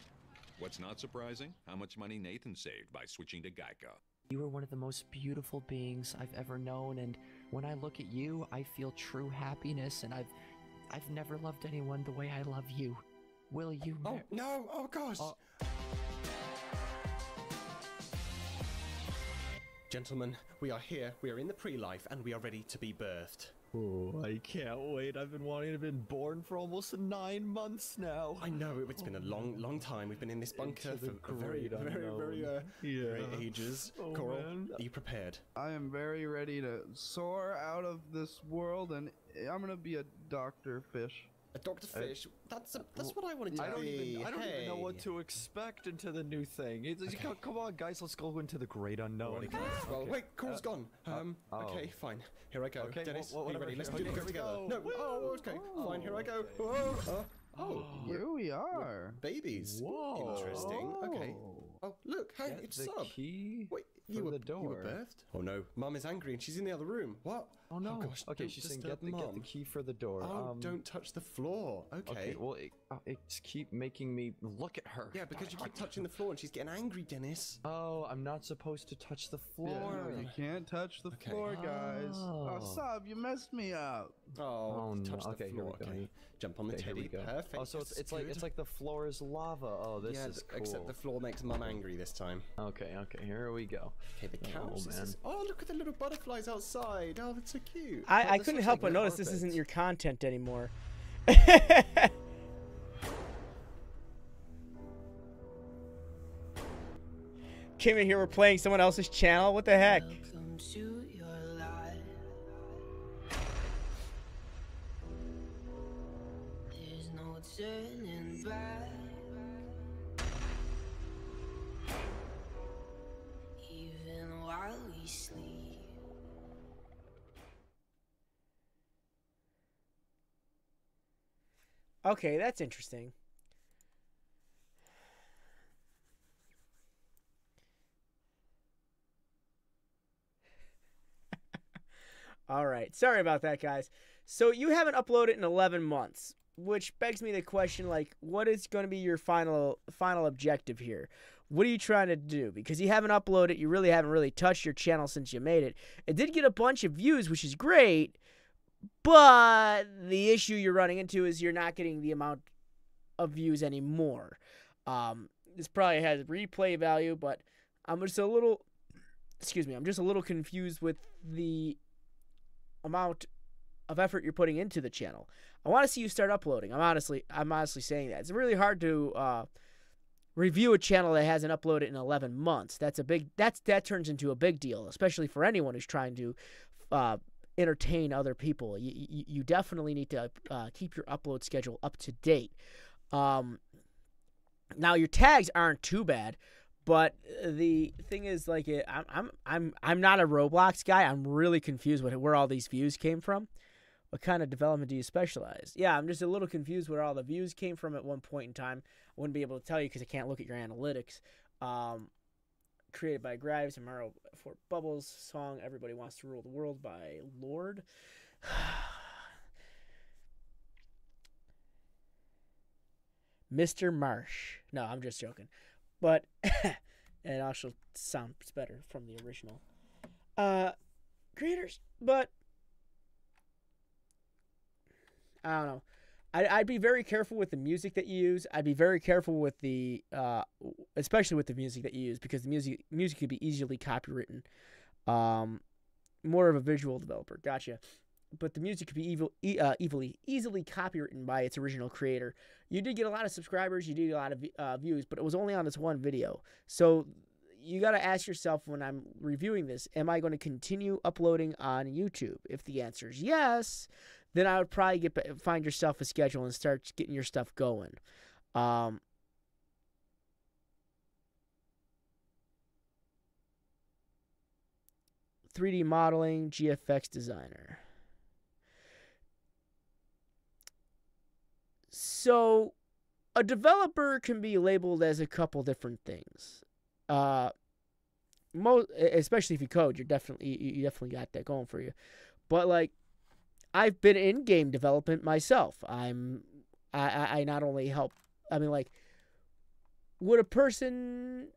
What's not surprising? How much money Nathan saved by switching to Geico. You are one of the most beautiful beings I've ever known, and when I look at you, I feel true happiness, and I've never loved anyone the way I love you. Will you? Oh, no! Oh, gosh! Gentlemen, we are here, we are in the pre-life, and we are ready to be birthed. Oh, I can't wait. I've been wanting to be born for almost 9 months now. I know, it's been a long time. We've been in this bunker for very ages. Oh, Coral, man. are you prepared? I am very ready to soar out of this world, and I'm gonna be a Dr. Fish. A Dr. Fish? That's what I wanted to be. I don't even know what to expect into the new thing. Come on, guys, let's go into the great unknown. Well, wait, Coral's gone. Okay, fine. Here I go. Okay, Dennis, well, are you ready? Let's do okay, this here we together. go. No, okay. Fine, here I go. Oh, Here we are. babies. Whoa. Interesting. Okay. Oh, look, hey, Get it's the Sub. key Wait, for you were the door. You were birthed? Oh no, Mum is angry and she's in the other room. What? Oh no. gosh, Okay, don't she's saying disturb get the Mum. key for the door. Oh, don't touch the floor. Okay. Okay, well, it's keep making me look at her. Yeah, because you keep touching the floor and she's getting angry, Dennis. Oh, I'm not supposed to touch the floor. Yeah, you can't touch the Okay. floor, guys. Oh. Oh, Sub, you messed me up. Oh, no. touch the Okay, here floor. we go. Okay. Jump on the Okay, here we teddy. go. Perfect. Oh, so That's it's like good. the floor is lava. Oh, this yeah, is cool. except the floor makes Mum angry this time. Okay, here we go. Okay, the couch. man. Oh, look at the little butterflies outside. Oh, that's so cute. I this couldn't looks help like but notice this carpet. isn't your content anymore. Came in here, we're playing someone else's channel. What the heck? Welcome to your life. There's no turning back. Even while we sleep. Okay, that's interesting. All right. Sorry about that, guys. So you haven't uploaded in 11 months, which begs me the question, like, what is going to be your final objective here? What are you trying to do? Because you haven't uploaded, you really haven't really touched your channel since you made it. It did get a bunch of views, which is great, but the issue you're running into is you're not getting the amount of views anymore. This probably has replay value, but I'm just a little, I'm just a little confused with the amount of effort you're putting into the channel. I want to see you start uploading. I'm honestly saying that. It's really hard to review a channel that hasn't uploaded in 11 months. That turns into a big deal, especially for anyone who's trying to entertain other people. You definitely need to keep your upload schedule up to date. Now your tags aren't too bad, but the thing is, like, I'm not a Roblox guy. I'm really confused with where all these views came from. What kind of development do you specialize? Yeah, I'm just a little confused where all the views came from at one point in time. I wouldn't be able to tell you because I can't look at your analytics. Created by Gryves and Mario for Bubbles. Song Everybody Wants to Rule the World by Lord. Mr. Marsh. No, I'm just joking. But it also sounds better from the original creators. But I don't know. I'd be very careful with the music that you use. I'd be very careful with the, especially with the music that you use, because the music could be easily copywritten. More of a visual developer, gotcha. But the music could be easily copywritten by its original creator. You did get a lot of subscribers, you did get a lot of views, but it was only on this one video. So you got to ask yourself, when I'm reviewing this, am I going to continue uploading on YouTube? If the answer is yes, then I would probably find yourself a schedule and start getting your stuff going. 3D modeling, GFX designer. So a developer can be labeled as a couple different things. Especially if you code, you definitely got that going for you. But like, I've been in game development myself. I I not only help, I mean, like, would a person,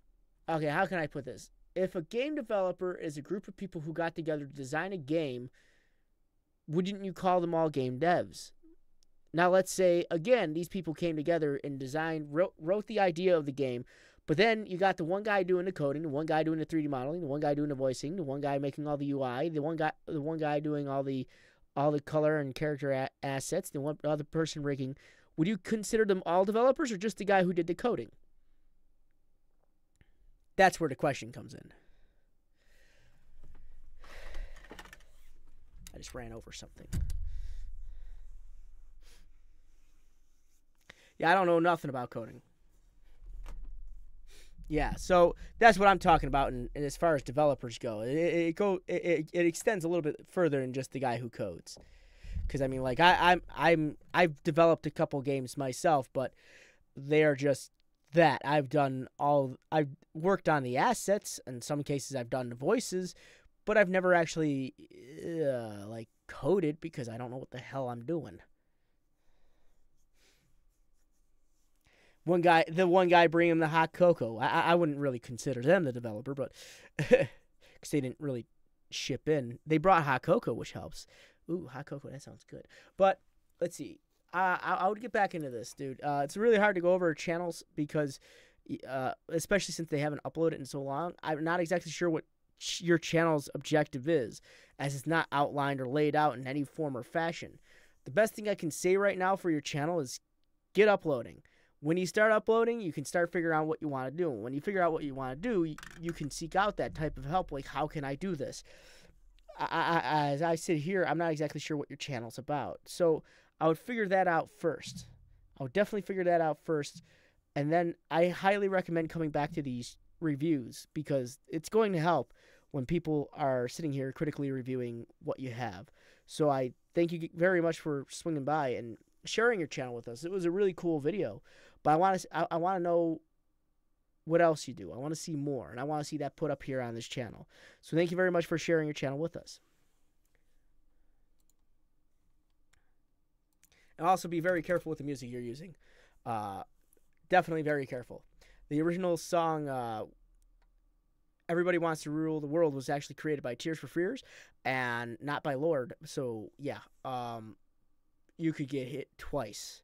okay, how can I put this? If a game developer is a group of people who got together to design a game, wouldn't you call them all game devs? Now, let's say, again, these people came together and wrote the idea of the game, but then you got the one guy doing the coding, the one guy doing the 3D modeling, the one guy doing the voicing, the one guy making all the UI, the one guy doing all the color and character assets, the one other person rigging. Would you consider them all developers or just the guy who did the coding? That's where the question comes in. I just ran over something. Yeah, I don't know nothing about coding. Yeah, so that's what I'm talking about. And as far as developers go, it extends a little bit further than just the guy who codes. Because I mean, like I've developed a couple games myself, but they are just that. I've worked on the assets. In some cases, I've done the voices, but I've never actually like coded because I don't know what the hell I'm doing. The one guy bringing the hot cocoa. I wouldn't really consider them the developer, but because they didn't really ship in. They brought hot cocoa, which helps. Ooh, hot cocoa, that sounds good. But let's see. I would get back into this, dude. It's really hard to go over channels because, especially since they haven't uploaded in so long, I'm not exactly sure what your channel's objective is, as it's not outlined or laid out in any form or fashion. The best thing I can say right now for your channel is get uploading. When you start uploading, you can start figuring out what you want to do. When you figure out what you want to do, you can seek out that type of help. Like, how can I do this? As I sit here, I'm not exactly sure what your channel's about. So I would figure that out first. I would definitely figure that out first. And then I highly recommend coming back to these reviews because it's going to help when people are sitting here critically reviewing what you have. So I thank you very much for swinging by and sharing your channel with us. It was a really cool video. But I want to know what else you do. I want to see more, and I want to see that put up here on this channel. So thank you very much for sharing your channel with us. And also be very careful with the music you're using. Definitely very careful. The original song, Everybody Wants to Rule the World, was actually created by Tears for Fears and not by Lord. So, yeah, you could get hit twice.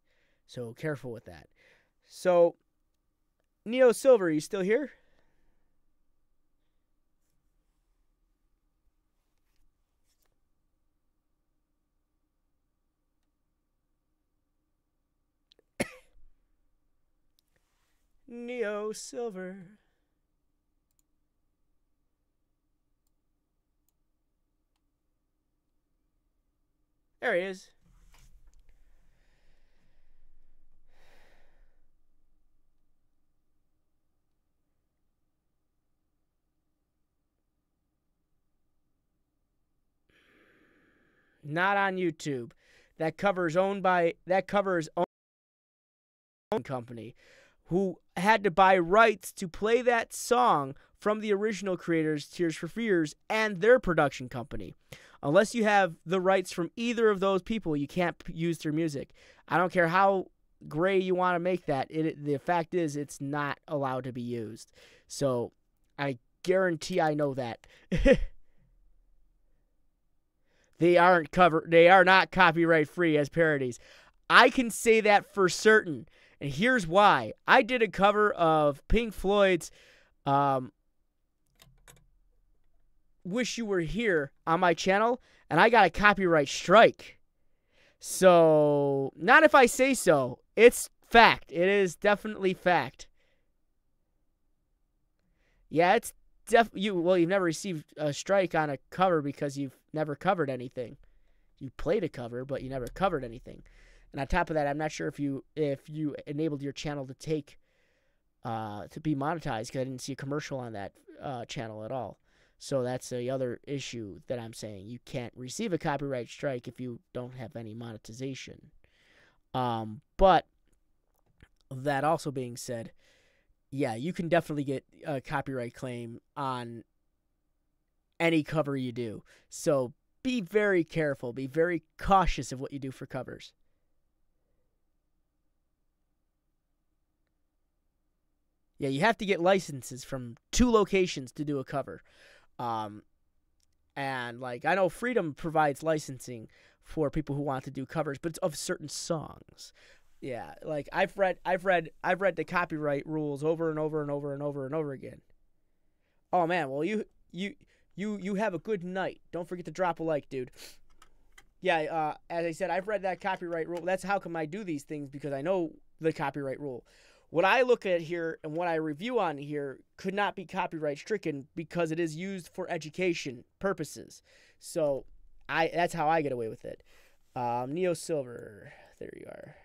So careful with that. So, Neo Silver, are you still here? Neo Silver. There he is. Not on YouTube. That cover is owned by own company who had to buy rights to play that song from the original creators, Tears for Fears, and their production company. Unless you have the rights from either of those people, you can't use their music. I don't care how gray you want to make that. The fact is, it's not allowed to be used. So I guarantee I know that. They are not copyright free as parodies. I can say that for certain. And here's why. I did a cover of Pink Floyd's Wish You Were Here on my channel, and I got a copyright strike. So, not if I say so. It's fact. It is definitely fact. Yeah, it's you've never received a strike on a cover because you've never covered anything. You played a cover, but you never covered anything. And on top of that, I'm not sure if you enabled your channel to be monetized, because I didn't see a commercial on that channel at all. So that's the other issue that I'm saying. You can't receive a copyright strike if you don't have any monetization. But that also being said, yeah, you can definitely get a copyright claim on any cover you do. So be very careful. Be very cautious of what you do for covers. Yeah, you have to get licenses from 2 locations to do a cover. And like I know Freedom provides licensing for people who want to do covers, but it's of certain songs. Yeah, like I've read the copyright rules over and over and over and over and over again. Oh man, well you have a good night. Don't forget to drop a like, dude. Yeah, as I said, I've read that copyright rule. That's how come I do these things, because I know the copyright rule. What I look at here and what I review on here could not be copyright stricken because it is used for education purposes. So that's how I get away with it. Neo Silver, there you are.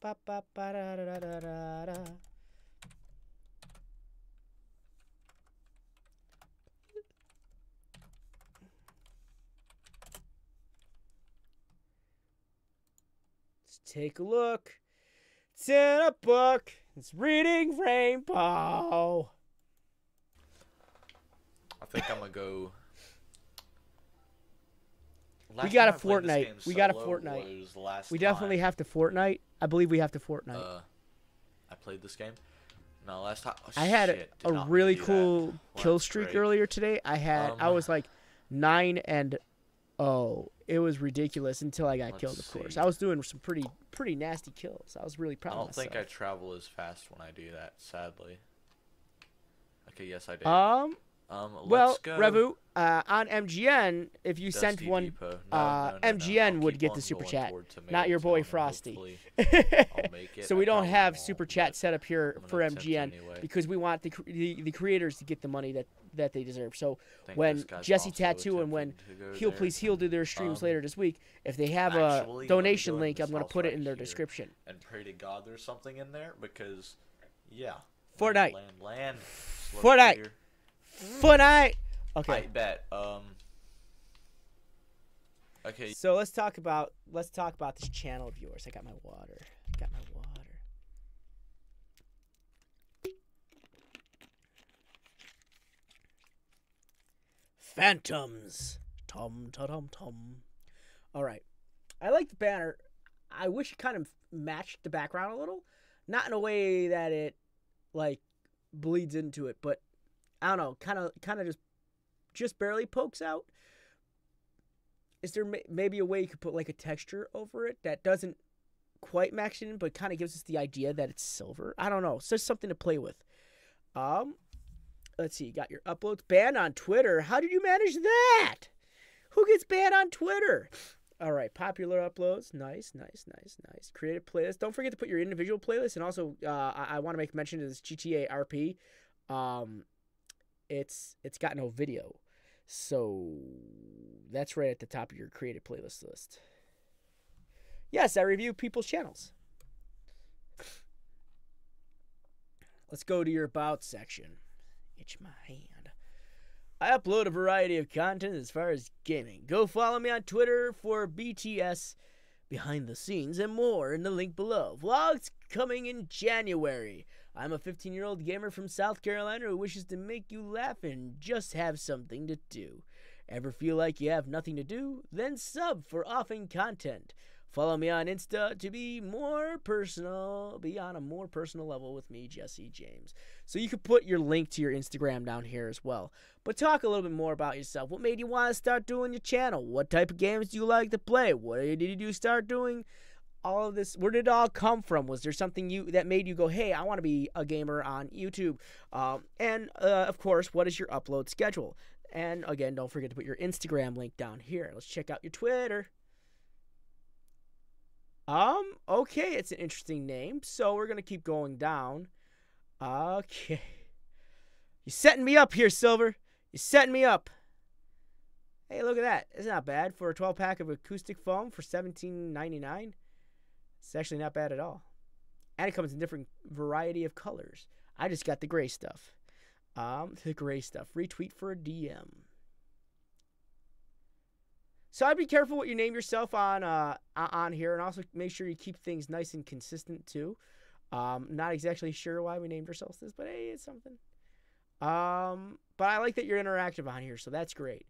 Ba, ba, ba, da, da, da, da, da. Let's take a look. It's in a book. It's reading Rainbow. I think I'm gonna go. We got a Fortnite. We got a Fortnite. We definitely have to Fortnite. I believe we have to Fortnite. I played this game. No, last time. Oh, I had shit, a really cool kill streak earlier today. I was like 9-0. It was ridiculous until I got killed. Of course, I was doing some pretty nasty kills. I was really proud of myself. I don't think I travel as fast when I do that. Sadly. Okay. Yes, I do. Well, let's go. Revu, on MGN, if you sent one, Depot. MGN would get the super chat, not your boy Frosty. So we don't have super chat set up here for MGN because we want the creators to get the money that they deserve. So when Jesse Tattoo and when Heal Please Heal do their streams later this week, if they have a donation link, I'm going to put it in their description. And pray to God there's something in there because, yeah. Fortnite. Land. Fortnite. Fortnite. Okay. I bet. Okay. So let's talk about this channel of yours. I got my water. Phantuums. Tom. All right. I like the banner. I wish it kind of matched the background a little, not in a way that it like bleeds into it, but I don't know, kind of just barely pokes out. Is there maybe a way you could put like a texture over it that doesn't quite match it in, but kind of gives us the idea that it's silver? I don't know. It's just something to play with. Let's see. You got your uploads banned on Twitter. How did you manage that? Who gets banned on Twitter? All right, popular uploads. Nice. Creative playlist. Don't forget to put your individual playlist, and also I want to make mention of this GTA RP. It's got no video, so that's right at the top of your creative playlist list. Yes, I review people's channels. Let's go to your about section. Itch my hand. I upload a variety of content as far as gaming. Go follow me on Twitter for BTS, behind the scenes, and more in the link below. Vlogs coming in January. I'm a 15-year-old gamer from South Carolina who wishes to make you laugh and just have something to do. Ever feel like you have nothing to do? Then sub for often content. Follow me on Insta to be on a more personal level with me, Jesse James. So you can put your link to your Instagram down here as well. But talk a little bit more about yourself. What made you want to start doing your channel? What type of games do you like to play? What did you start doing? All of this, where did it all come from? Was there something that made you go, hey, I want to be a gamer on YouTube? And of course, what is your upload schedule? And again, don't forget to put your Instagram link down here. Let's check out your Twitter. Okay, it's an interesting name, so we're gonna keep going down. Okay. You're setting me up here, Silver. You're setting me up. Hey, look at that. It's not bad for a 12-pack of acoustic foam for $17.99. It's actually not bad at all. And it comes in different variety of colors. I just got the gray stuff. The gray stuff. Retweet for a DM. So I'd be careful what you name yourself on here, and also make sure you keep things nice and consistent too. Not exactly sure why we named ourselves this, but hey, it's something. But I like that you're interactive on here, so that's great.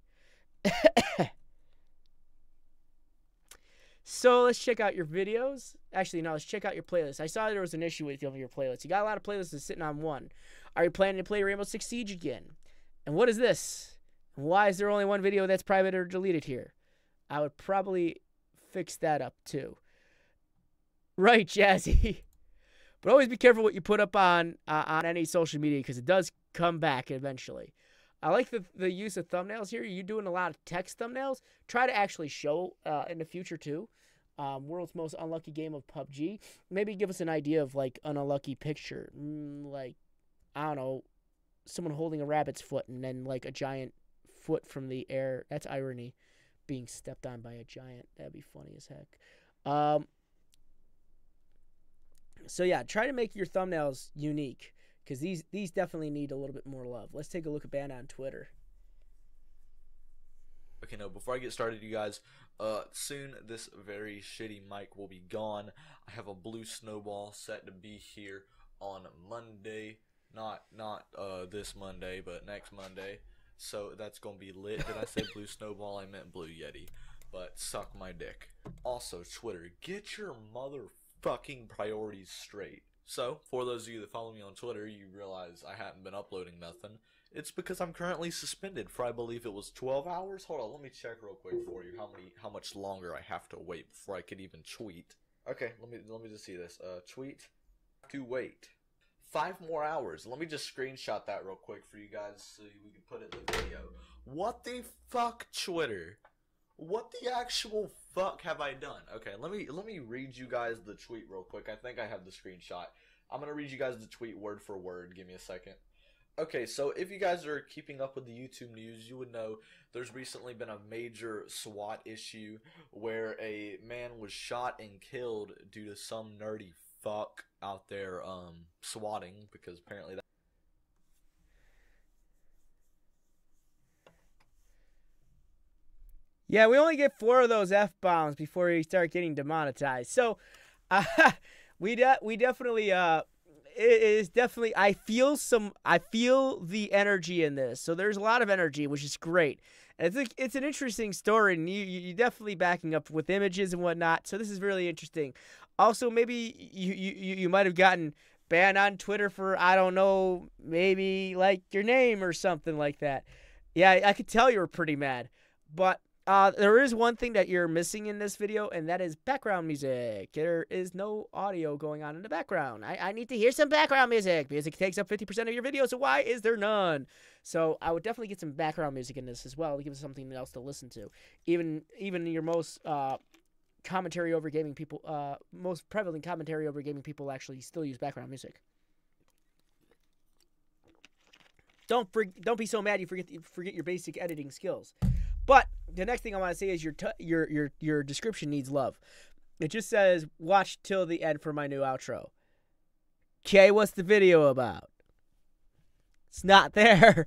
So let's check out your videos. Actually, no, let's check out your playlist. I saw there was an issue with your playlist. You got a lot of playlists sitting on one. Are you planning to play Rainbow Six Siege again? And what is this? And why is there only one video that's private or deleted here? I would probably fix that up too. Right, Jazzy. But always be careful what you put up on any social media because it does come back eventually. I like the use of thumbnails here. You're doing a lot of text thumbnails. Try to actually show in the future too. World's most unlucky game of PUBG. Maybe give us an idea of like an unlucky picture. Like, I don't know, someone holding a rabbit's foot and then like a giant foot from the air. That's irony. Being stepped on by a giant. That'd be funny as heck. So yeah, try to make your thumbnails unique. Because these definitely need a little bit more love. Let's take a look at ban on Twitter. Okay, no, before I get started, you guys, soon this very shitty mic will be gone. I have a blue snowball set to be here on Monday. Not this Monday, but next Monday. So that's going to be lit. Did I say blue snowball? I meant blue Yeti. But suck my dick. Also, Twitter, get your motherfucking priorities straight. So, for those of you that follow me on Twitter, you realize I haven't been uploading nothing. It's because I'm currently suspended for, I believe it was 12 hours. Hold on, let me check real quick for you how much longer I have to wait before I could even tweet. Okay, let me just see this. Tweet to wait 5 more hours. Let me just screenshot that real quick for you guys so we can put it in the video. What the fuck, Twitter? What the actual fuck have I done? Okay, let me read you guys the tweet real quick. I think I have the screenshot. I'm gonna read you guys the tweet word for word. Give me a second. Okay, so if you guys are keeping up with the YouTube news, you would know there's recently been a major SWAT issue where a man was shot and killed due to some nerdy fuck out there swatting, because apparently that. Yeah, we only get 4 of those F-bombs before we start getting demonetized. So, we definitely, it is definitely, I feel the energy in this. So there's a lot of energy, which is great. And it's an interesting story, and you definitely backing up with images and whatnot. So this is really interesting. Also, maybe you might have gotten banned on Twitter for, I don't know, maybe like your name or something like that. Yeah, I could tell you were pretty mad. But there is one thing that you're missing in this video, and that is background music. There is no audio going on in the background. I need to hear some background music. Music takes up 50% of your video, so why is there none? So I would definitely get some background music in this as well to give us something else to listen to. Even your most commentary over gaming people, most prevalent commentary over gaming people actually still use background music. Don't be so mad you forget your basic editing skills. But the next thing I want to say is your description needs love. It just says, watch till the end for my new outro. Okay, what's the video about? It's not there.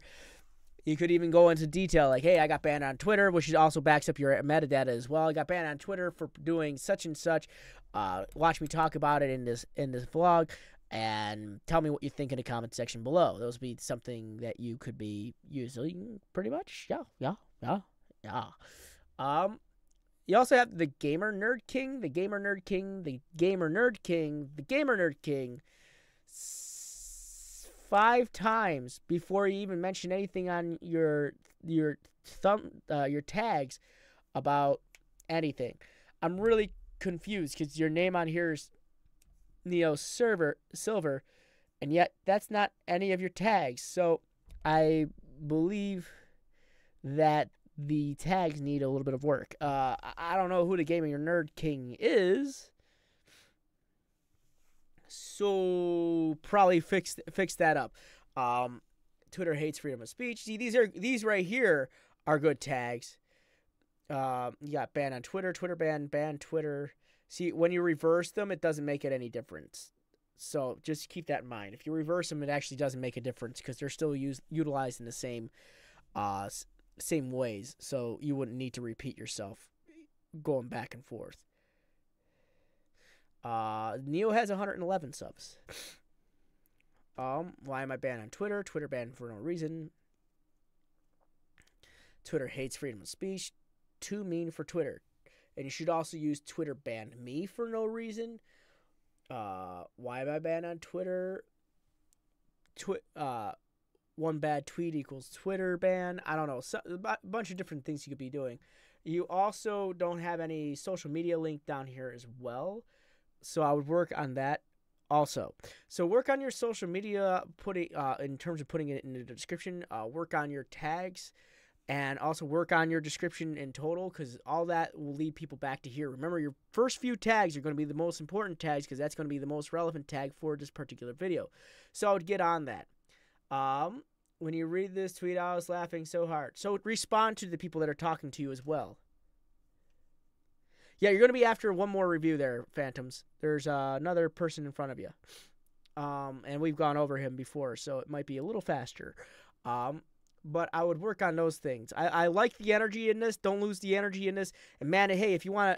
You could even go into detail like, hey, I got banned on Twitter, which also backs up your metadata as well. I got banned on Twitter for doing such and such. Watch me talk about it in this vlog. And tell me what you think in the comment section below. Those would be something that you could be using pretty much. Yeah. You also have the Gamer Nerd King, the Gamer Nerd King, the Gamer Nerd King, the Gamer Nerd King 5 times before you even mention anything on your tags about anything. I'm really confused because your name on here is Neo Silver, and yet that's not any of your tags. So I believe that the tags need a little bit of work. I don't know who the Gaming Nerd King is, so probably fix that up. Twitter hates freedom of speech. See, these right here are good tags. You got banned on Twitter, Twitter ban Twitter. See, when you reverse them, it doesn't make it any difference. So just keep that in mind. If you reverse them, it actually doesn't make a difference because they're still utilized in the same ways. So you wouldn't need to repeat yourself going back and forth. Neo has 111 subs. Why am I banned on Twitter? Twitter banned for no reason. Twitter hates freedom of speech. Too mean for Twitter. And you should also use Twitter banned me for no reason. Why am I banned on Twitter? One bad tweet equals Twitter ban. I don't know. A bunch of different things you could be doing. You also don't have any social media link down here as well. So I would work on that also. So work on your social media, in terms of putting it in the description. Work on your tags. And also work on your description in total, because all that will lead people back to here. Remember, your first few tags are going to be the most important tags, because that's going to be the most relevant tag for this particular video. So I would get on that. When you read this tweet, I was laughing so hard. So respond to the people that are talking to you as well. Yeah, you're going to be after one more review there, Phantuums. There's another person in front of you. And we've gone over him before, so it might be a little faster. But I would work on those things. I like the energy in this. Don't lose the energy in this. And man, hey, if you wanna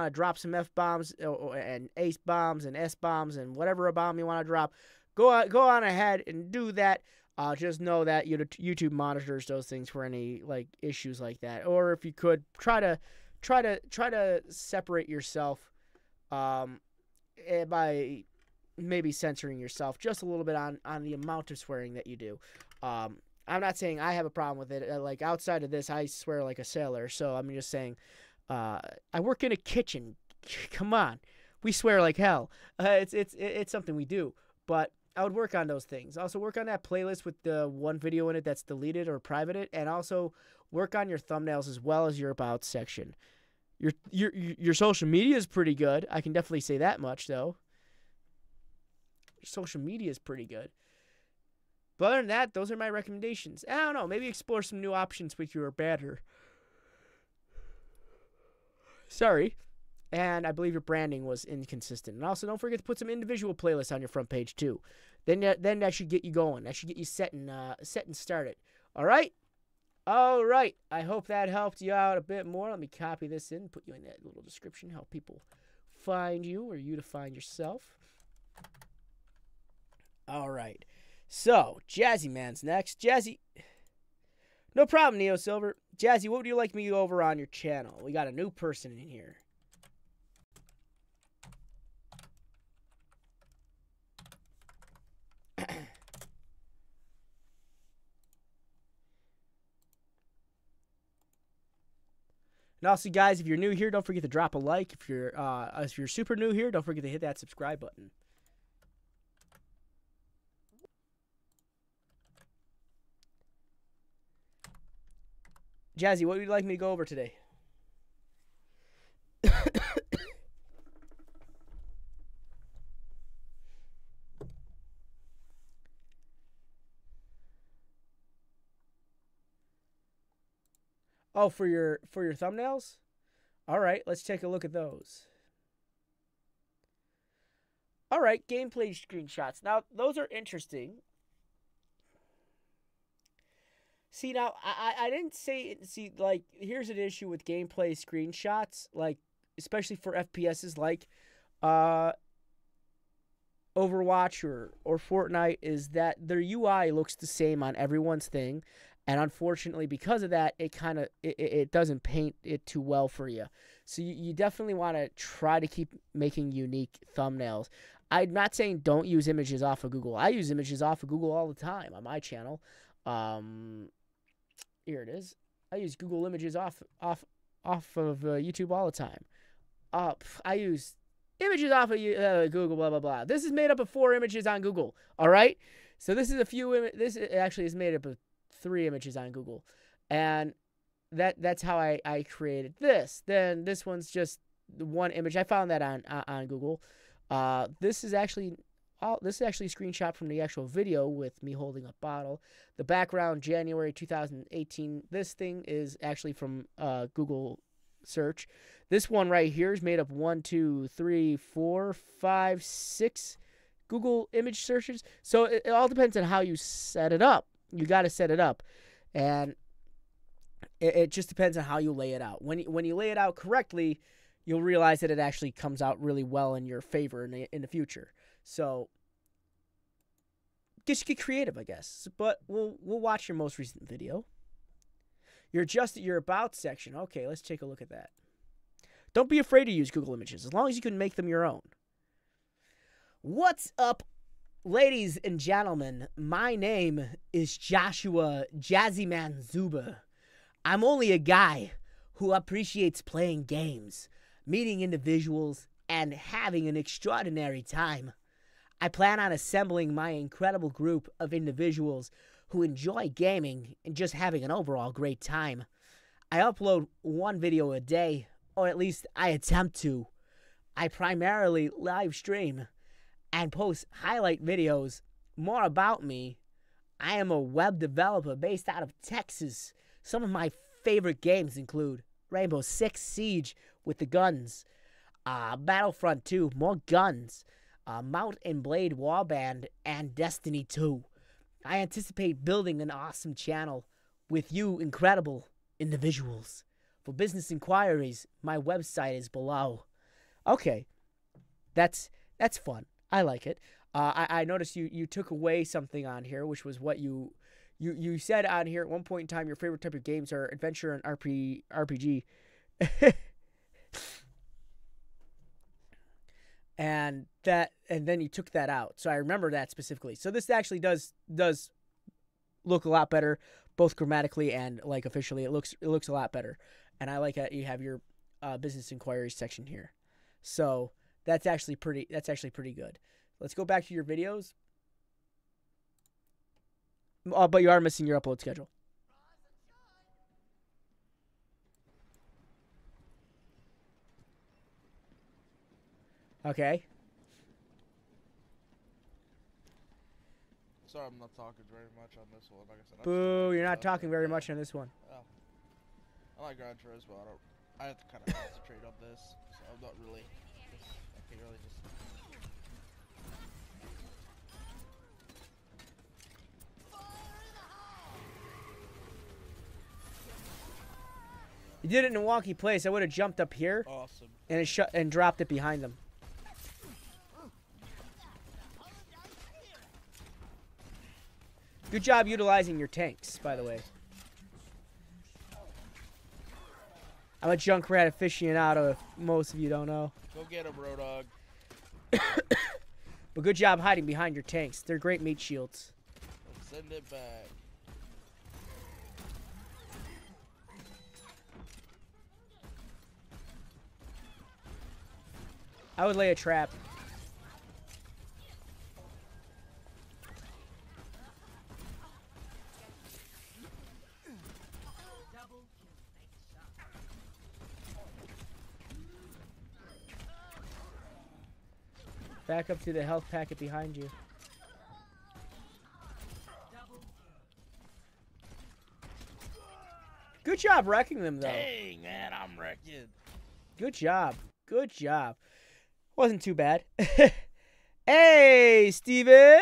drop some F bombs and ace bombs and S bombs and whatever a bomb you want to drop, go on ahead and do that. Just know that YouTube monitors those things for any like issues like that. Or if you could try to separate yourself by maybe censoring yourself just a little bit on the amount of swearing that you do. I'm not saying I have a problem with it. Like outside of this, I swear like a sailor. So I'm just saying, I work in a kitchen. Come on, we swear like hell. It's something we do. But I would work on those things. Also work on that playlist with the one video in it that's deleted or privated, and also work on your thumbnails as well as your about section. Your social media is pretty good. I can definitely say that much though. Your social media is pretty good. But other than that, those are my recommendations. I don't know. Maybe explore some new options with your banner. Sorry. And I believe your branding was inconsistent. And also, don't forget to put some individual playlists on your front page, too. Then that should get you going. That should get you set and started. All right? All right. I hope that helped you out a bit more. Let me copy this in, put you in that little description, help people find you or you to find yourself. All right. So, Jazzy Man's next. Jazzy. No problem, Neo Silver. Jazzy, what would you like me to go over on your channel? We got a new person in here. And also, guys, if you're new here, don't forget to drop a like. If you're super new here, don't forget to hit that subscribe button. Jazzy, what would you like me to go over today? Oh, for your thumbnails? All right, let's take a look at those. All right, gameplay screenshots. Now, those are interesting. See, now, I didn't say, like, here's an issue with gameplay screenshots, like, especially for FPSs like Overwatch or Fortnite, is that their UI looks the same on everyone's thing, and unfortunately, because of that, it doesn't paint it too well for you. So you definitely want to try to keep making unique thumbnails. I'm not saying don't use images off of Google. I use images off of Google all the time on my channel. Here it is. I use Google Images off of YouTube all the time. I use images off of Google, blah, blah, blah. This is made up of 4 images on Google, all right? So this is this actually is made up of 3 images on Google. And that's how I created this. Then this one's just one image. I found that on Google. This is actually a screenshot from the actual video with me holding a bottle. The background, January 2018. This thing is actually from Google search. This one right here is made up 1, 2, 3, 4, 5, 6 Google image searches. So it all depends on how you set it up. You got to set it up. And it just depends on how you lay it out. When you lay it out correctly, you'll realize that it actually comes out really well in your favor in the future. So just get creative, I guess. But we'll watch your most recent video. You're just at your About section. Okay, let's take a look at that. Don't be afraid to use Google Images, as long as you can make them your own. What's up, ladies and gentlemen? My name is Joshua Jazzyman Zuba. I'm only a guy who appreciates playing games, meeting individuals, and having an extraordinary time. I plan on assembling my incredible group of individuals who enjoy gaming and just having an overall great time. I upload one video a day, or at least I attempt to. I primarily live stream and post highlight videos more about me. I am a web developer based out of Texas. Some of my favorite games include Rainbow Six Siege with the guns, Battlefront 2, more guns, Mount and Blade Warband, and Destiny 2. I anticipate building an awesome channel with you incredible individuals. For business inquiries, my website is below. Okay, that's fun. I like it. I noticed you took away something on here, which was what you said on here at one point in time. Your favorite type of games are adventure and RPG. and then you took that out. So I remember that specifically. So this actually does look a lot better, both grammatically and like officially. It looks a lot better. And I like that you have your business inquiries section here. So that's actually pretty good. Let's go back to your videos. Oh, but you are missing your upload schedule. Okay. Sorry, I'm not talking very much on this one. Like I said, Boo, you're not talking very much on this one. Oh. I like Gran Turismo. I have to kind of concentrate on this, so I'm not really. I can really just. You did it in a wonky place. I would have jumped up here. Awesome. And dropped it behind them. Good job utilizing your tanks, by the way. I'm a Junkrat aficionado, if most of you don't know. Go get him, Roadhog. But good job hiding behind your tanks. They're great meat shields. Let's send it back. I would lay a trap. Back up to the health packet behind you. Good job wrecking them, though. Dang, man, I'm wrecking. Good job. Good job. Wasn't too bad. Hey, Steven!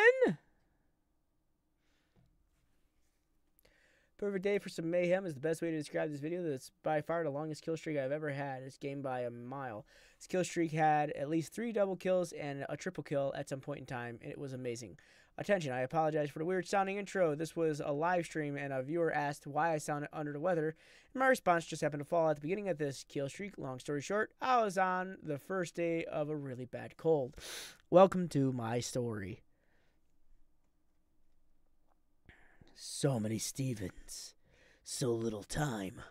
Perfect day for some mayhem is the best way to describe this video. That's by far the longest kill streak I've ever had. It's game by a mile. This kill streak had at least 3 double kills and a triple kill at some point in time, and it was amazing. Attention, I apologize for the weird sounding intro. This was a live stream, and a viewer asked why I sounded under the weather, and my response just happened to fall at the beginning of this kill streak. Long story short, I was on the first day of a really bad cold. Welcome to my story. So many Stevens. So little time.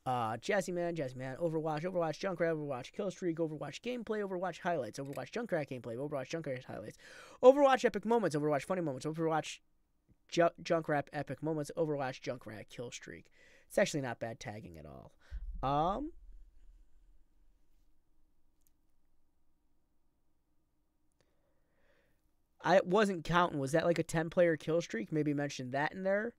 Jazzyman, Overwatch, Junkrat, Overwatch, Killstreak, Overwatch Gameplay, Overwatch Highlights, Overwatch Junkrat Gameplay, Overwatch Junkrat Highlights, Overwatch Epic Moments, Overwatch Funny Moments, Overwatch Junkrat Epic Moments, Overwatch Junkrat Killstreak. It's actually not bad tagging at all. I wasn't counting. Was that like a 10-player kill streak? Maybe mention that in there.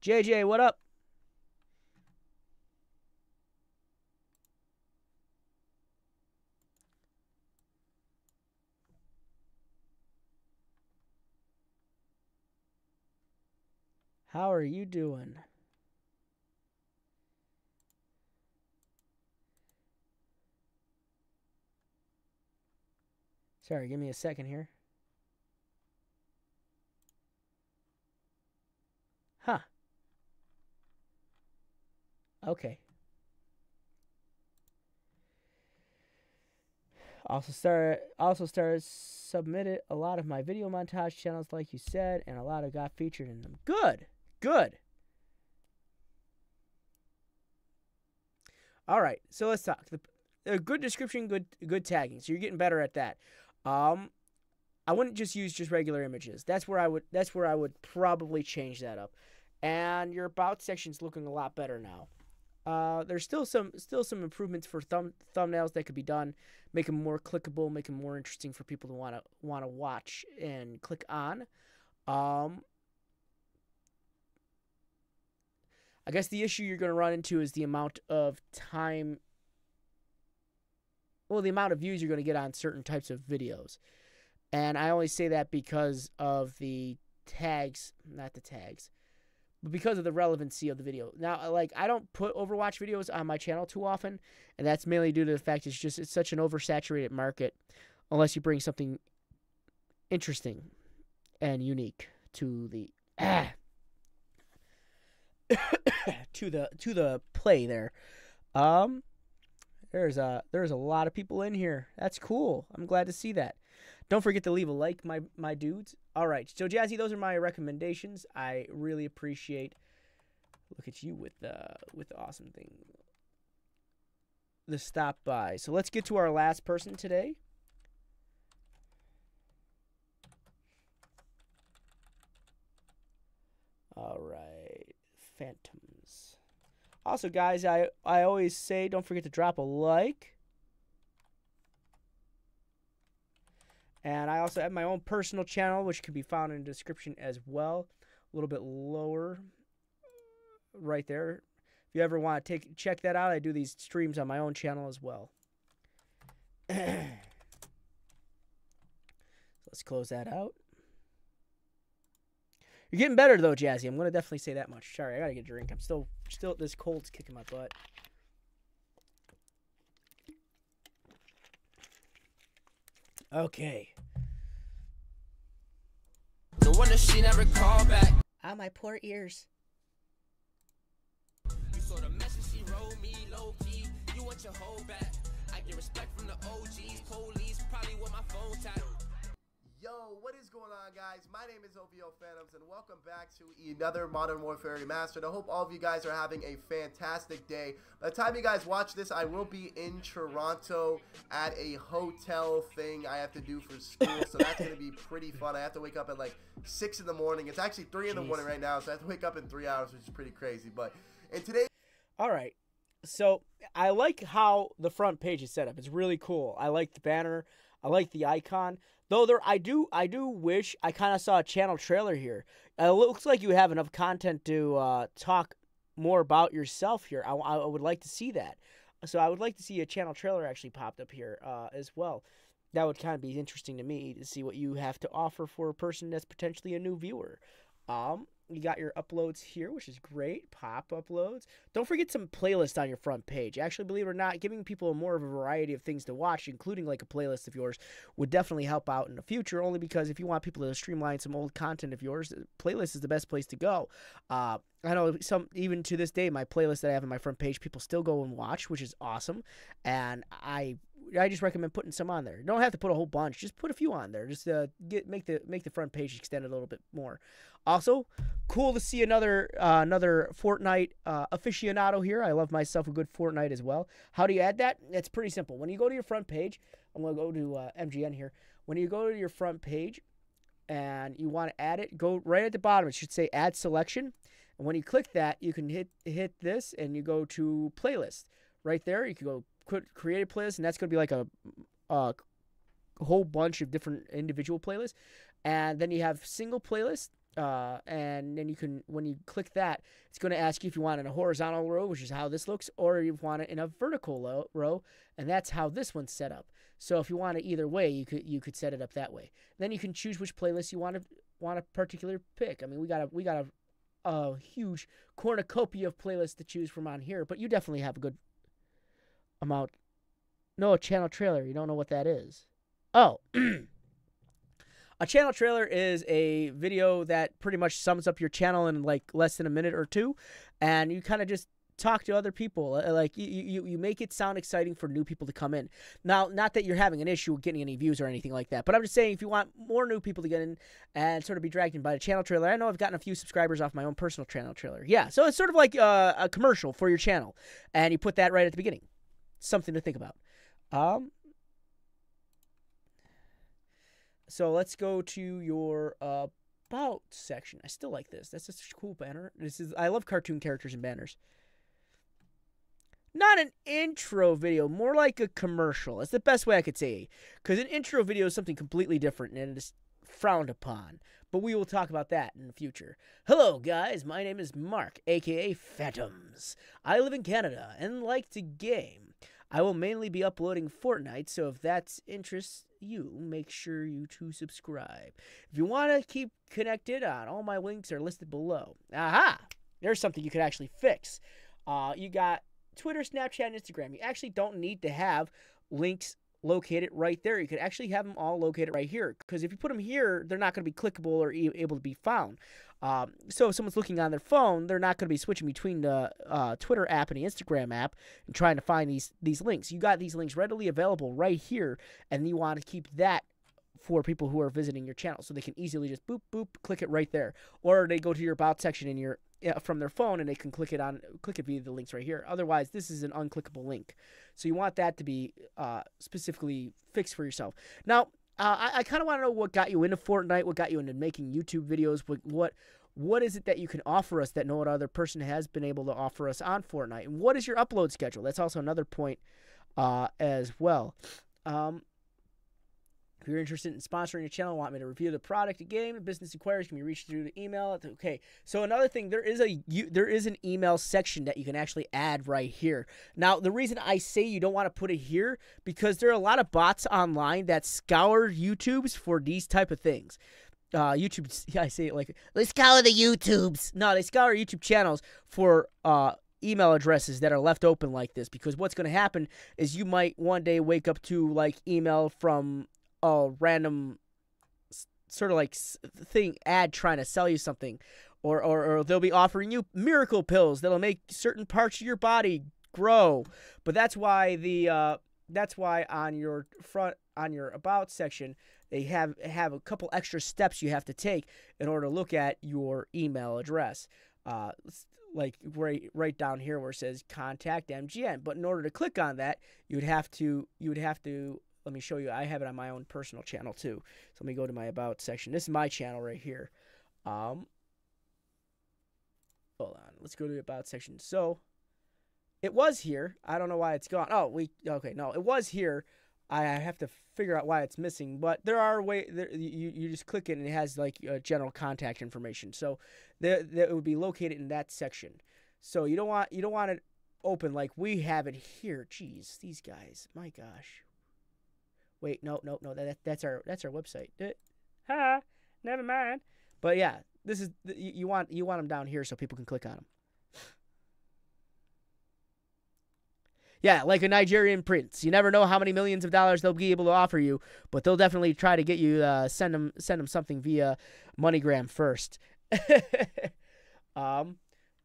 JJ, what up? How are you doing? Sorry, give me a second here. Huh. Okay. Also started submitted a lot of my video montage channels, like you said, and a lot of got featured in them. Good. Good. All right, so let's talk. The good description, good tagging. So you're getting better at that. I wouldn't just use regular images. That's where I would probably change that up. And your about section's looking a lot better now. There's still some improvements for thumbnails that could be done, make them more clickable, make them more interesting for people to want to watch and click on. I guess the issue you're going to run into is the amount of time, well, the amount of views you're going to get on certain types of videos. And I only say that because of the tags, not the tags, but because of the relevancy of the video. Now, like, I don't put Overwatch videos on my channel too often, and that's mainly due to the fact it's such an oversaturated market, unless you bring something interesting and unique to the to the play there. There's a lot of people in here. That's cool. I'm glad to see that. Don't forget to leave a like, my dudes. All right, so Jazzy, those are my recommendations. I really appreciate. Look at you with the awesome thing. The stop by. So let's get to our last person today. All right, Phantuums. Also, guys, I always say don't forget to drop a like. And I also have my own personal channel, which can be found in the description as well. A little bit lower right there. If you ever want to check that out, I do these streams on my own channel as well. Let's close that out. You're getting better, though, Jazzy. I'm going to definitely say that much. Sorry, I got to get a drink. I'm still, this cold's kicking my butt. Okay. The one that she never called back. Ah, my poor ears. You saw the message she wrote me low key. You want your whole back. I get respect from the OGs, police, probably with my phone tapped. Yo, what is going on, guys? My name is OVO Phantuums, and welcome back to another Modern Warfare Remastered. I hope all of you guys are having a fantastic day. By the time you guys watch this, I will be in Toronto at a hotel thing I have to do for school, so that's going to be pretty fun. I have to wake up at like 6 in the morning. It's actually 3 in the morning right now, so I have to wake up in 3 hours, which is pretty crazy. But in today... All right. So I like how the front page is set up. It's really cool. I like the banner. I like the icon. Though I do wish I kind of saw a channel trailer here. It looks like you have enough content to talk more about yourself here. I would like to see that. So I would like to see a channel trailer actually popped up here as well. That would kind of be interesting to me to see what you have to offer for a person that's potentially a new viewer. You got your uploads here, which is great. Pop uploads. Don't forget some playlists on your front page. Actually, believe it or not, giving people more of a variety of things to watch, including like a playlist of yours, would definitely help out in the future, only because if you want people to streamline some old content of yours, the playlist is the best place to go. I know even to this day, my playlist that I have on my front page, people still go and watch, which is awesome. And I just recommend putting some on there. You don't have to put a whole bunch. Just put a few on there. Just make the front page extend a little bit more. Also, cool to see another Fortnite aficionado here. I love myself a good Fortnite as well. How do you add that? It's pretty simple. When you go to your front page, I'm going to go to MGN here. When you go to your front page and you want to add it, go right at the bottom. It should say Add Selection. And when you click that, you can hit this and you go to Playlist. Right there, you can go create a playlist, and that's going to be like a whole bunch of different individual playlists. And then you have single playlist. And then you can, when you click that, it's going to ask you if you want it in a horizontal row, which is how this looks, or you want it in a vertical row, and that's how this one's set up. So if you want it either way, you could set it up that way. Then you can choose which playlist you want a particular pick. I mean, we got a huge cornucopia of playlists to choose from on here, but you definitely have a good amount. No, a channel trailer. You don't know what that is. Oh. A channel trailer is a video that pretty much sums up your channel in like less than a minute or two, and you kind of just talk to other people. Like you make it sound exciting for new people to come in. Now, not that you're having an issue with getting any views or anything like that, but I'm just saying if you want more new people to get in and sort of be dragged in by the channel trailer. I know I've gotten a few subscribers off my own personal channel trailer. Yeah, so it's sort of like a commercial for your channel, and you put that right at the beginning. Something to think about. So let's go to your about section. I still like this. That's such a cool banner. I love cartoon characters and banners. Not an intro video, more like a commercial. That's the best way I could say. Because an intro video is something completely different and it is frowned upon. But we will talk about that in the future. Hello, guys. My name is Mark, a.k.a. Phantuums. I live in Canada and like to game. I will mainly be uploading Fortnite, so if that interests you, make sure you to subscribe. If you want to keep connected all my links are listed below. Aha! There's something you could actually fix. You got Twitter, Snapchat, and Instagram. You actually don't need to have links located right there. You could actually have them all located right here, because if you put them here, they're not going to be clickable or able to be found. So if someone's looking on their phone, they're not going to be switching between the Twitter app and the Instagram app and trying to find these links. You got these links readily available right here, and you want to keep that for people who are visiting your channel, so they can easily just boop boop click it right there, or they go to your about section in your from their phone and they can click it via the links right here. Otherwise, this is an unclickable link, so you want that to be specifically fixed for yourself. Now, I kind of want to know what got you into Fortnite, what got you into making YouTube videos, what is it that you can offer us that no other person has been able to offer us on Fortnite, and what is your upload schedule? That's also another point as well. If you're interested in sponsoring your channel, want me to review the product, a game, business inquiries can be reached through the email. Okay, so another thing, there is an email section that you can actually add right here. Now, the reason I say you don't want to put it here, because there are a lot of bots online that scour YouTubes for these type of things. YouTube, I say it like, they scour the YouTubes. No, they scour YouTube channels for email addresses that are left open like this, because what's going to happen is you might one day wake up to like email from a random sort of like ad trying to sell you something, or they'll be offering you miracle pills that'll make certain parts of your body grow. But that's why on your about section they have a couple extra steps you have to take in order to look at your email address. Like right down here where it says contact MGN. But in order to click on that, you would have to let me show you. I have it on my own personal channel too. So let me go to my about section. This is my channel right here. Hold on. Let's go to the about section. So it was here. I don't know why it's gone. Okay, no, it was here. I have to figure out why it's missing, but there are you just click it and it has like general contact information. So that would be located in that section. So you don't want it open like we have it here. Jeez, these guys. My gosh. Wait, no. That's our website. Never mind. But yeah, this is you want them down here so people can click on them. Yeah, like a Nigerian prince. You never know how many millions of dollars they'll be able to offer you, but they'll definitely try to get you send them something via MoneyGram first. But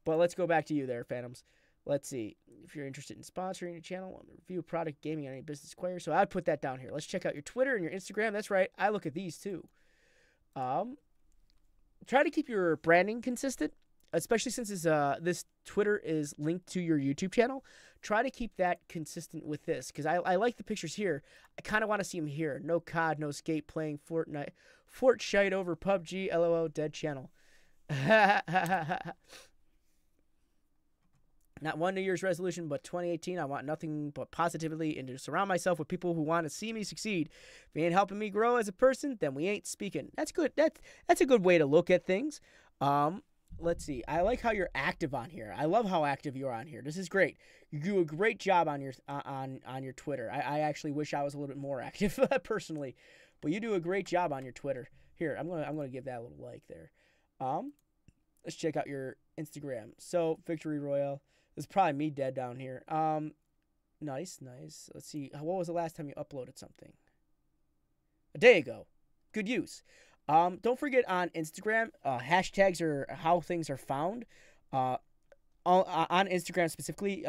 let's go back to you there, Phantoms. Let's see. If you're interested in sponsoring your channel, want to review product, gaming, and any business inquiries. So I'd put that down here. Let's check out your Twitter and your Instagram. That's right. I look at these too. Try to keep your branding consistent, especially since this Twitter is linked to your YouTube channel. Try to keep that consistent with this, because I like the pictures here. I kind of want to see them here. No COD, no skate, playing Fortnite. Fortshite over PUBG, LOL, dead channel. Not one New Year's resolution, but 2018, I want nothing but positivity and to surround myself with people who want to see me succeed. If you ain't helping me grow as a person, then we ain't speaking. That's good. That's a good way to look at things. Let's see. I like how you're active on here. I love how active you are on here. This is great. You do a great job on your Twitter. I actually wish I was a little bit more active personally, but you do a great job on your Twitter. Here, I'm gonna give that a little like there. Let's check out your Instagram. So Victory Royale. This is probably me dead down here. Nice. Let's see. What was the last time you uploaded something? a day ago. Good use. Don't forget on Instagram, hashtags are how things are found. On Instagram specifically,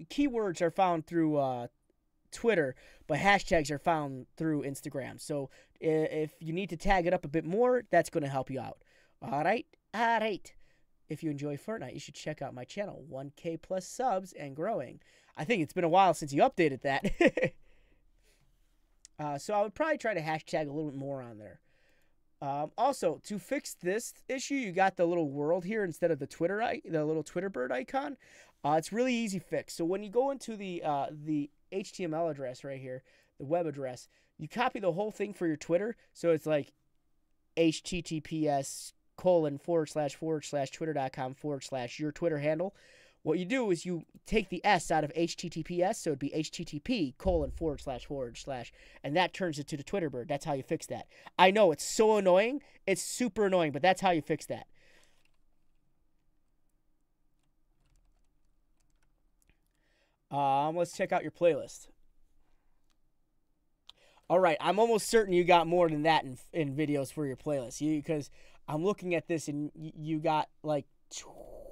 keywords are found through Twitter, but hashtags are found through Instagram. So if you need to tag it up a bit more, that's going to help you out. All right. If you enjoy Fortnite, you should check out my channel. 1K plus subs and growing. I think it's been a while since you updated that. So I would probably try to hashtag a little bit more on there. Also, to fix this issue, you got the little world here instead of the the little Twitter bird icon. It's really easy fix. So when you go into the HTML address right here, the web address, you copy the whole thing for your Twitter. So it's like https://twitter.com/ your Twitter handle. What you do is you take the S out of HTTPS, so it'd be http://, and that turns it to the Twitter bird. That's how you fix that. I know, it's so annoying. It's super annoying, but that's how you fix that. Let's check out your playlist. All right, I'm almost certain you got more than that in videos for your playlist. Because I'm looking at this and you got like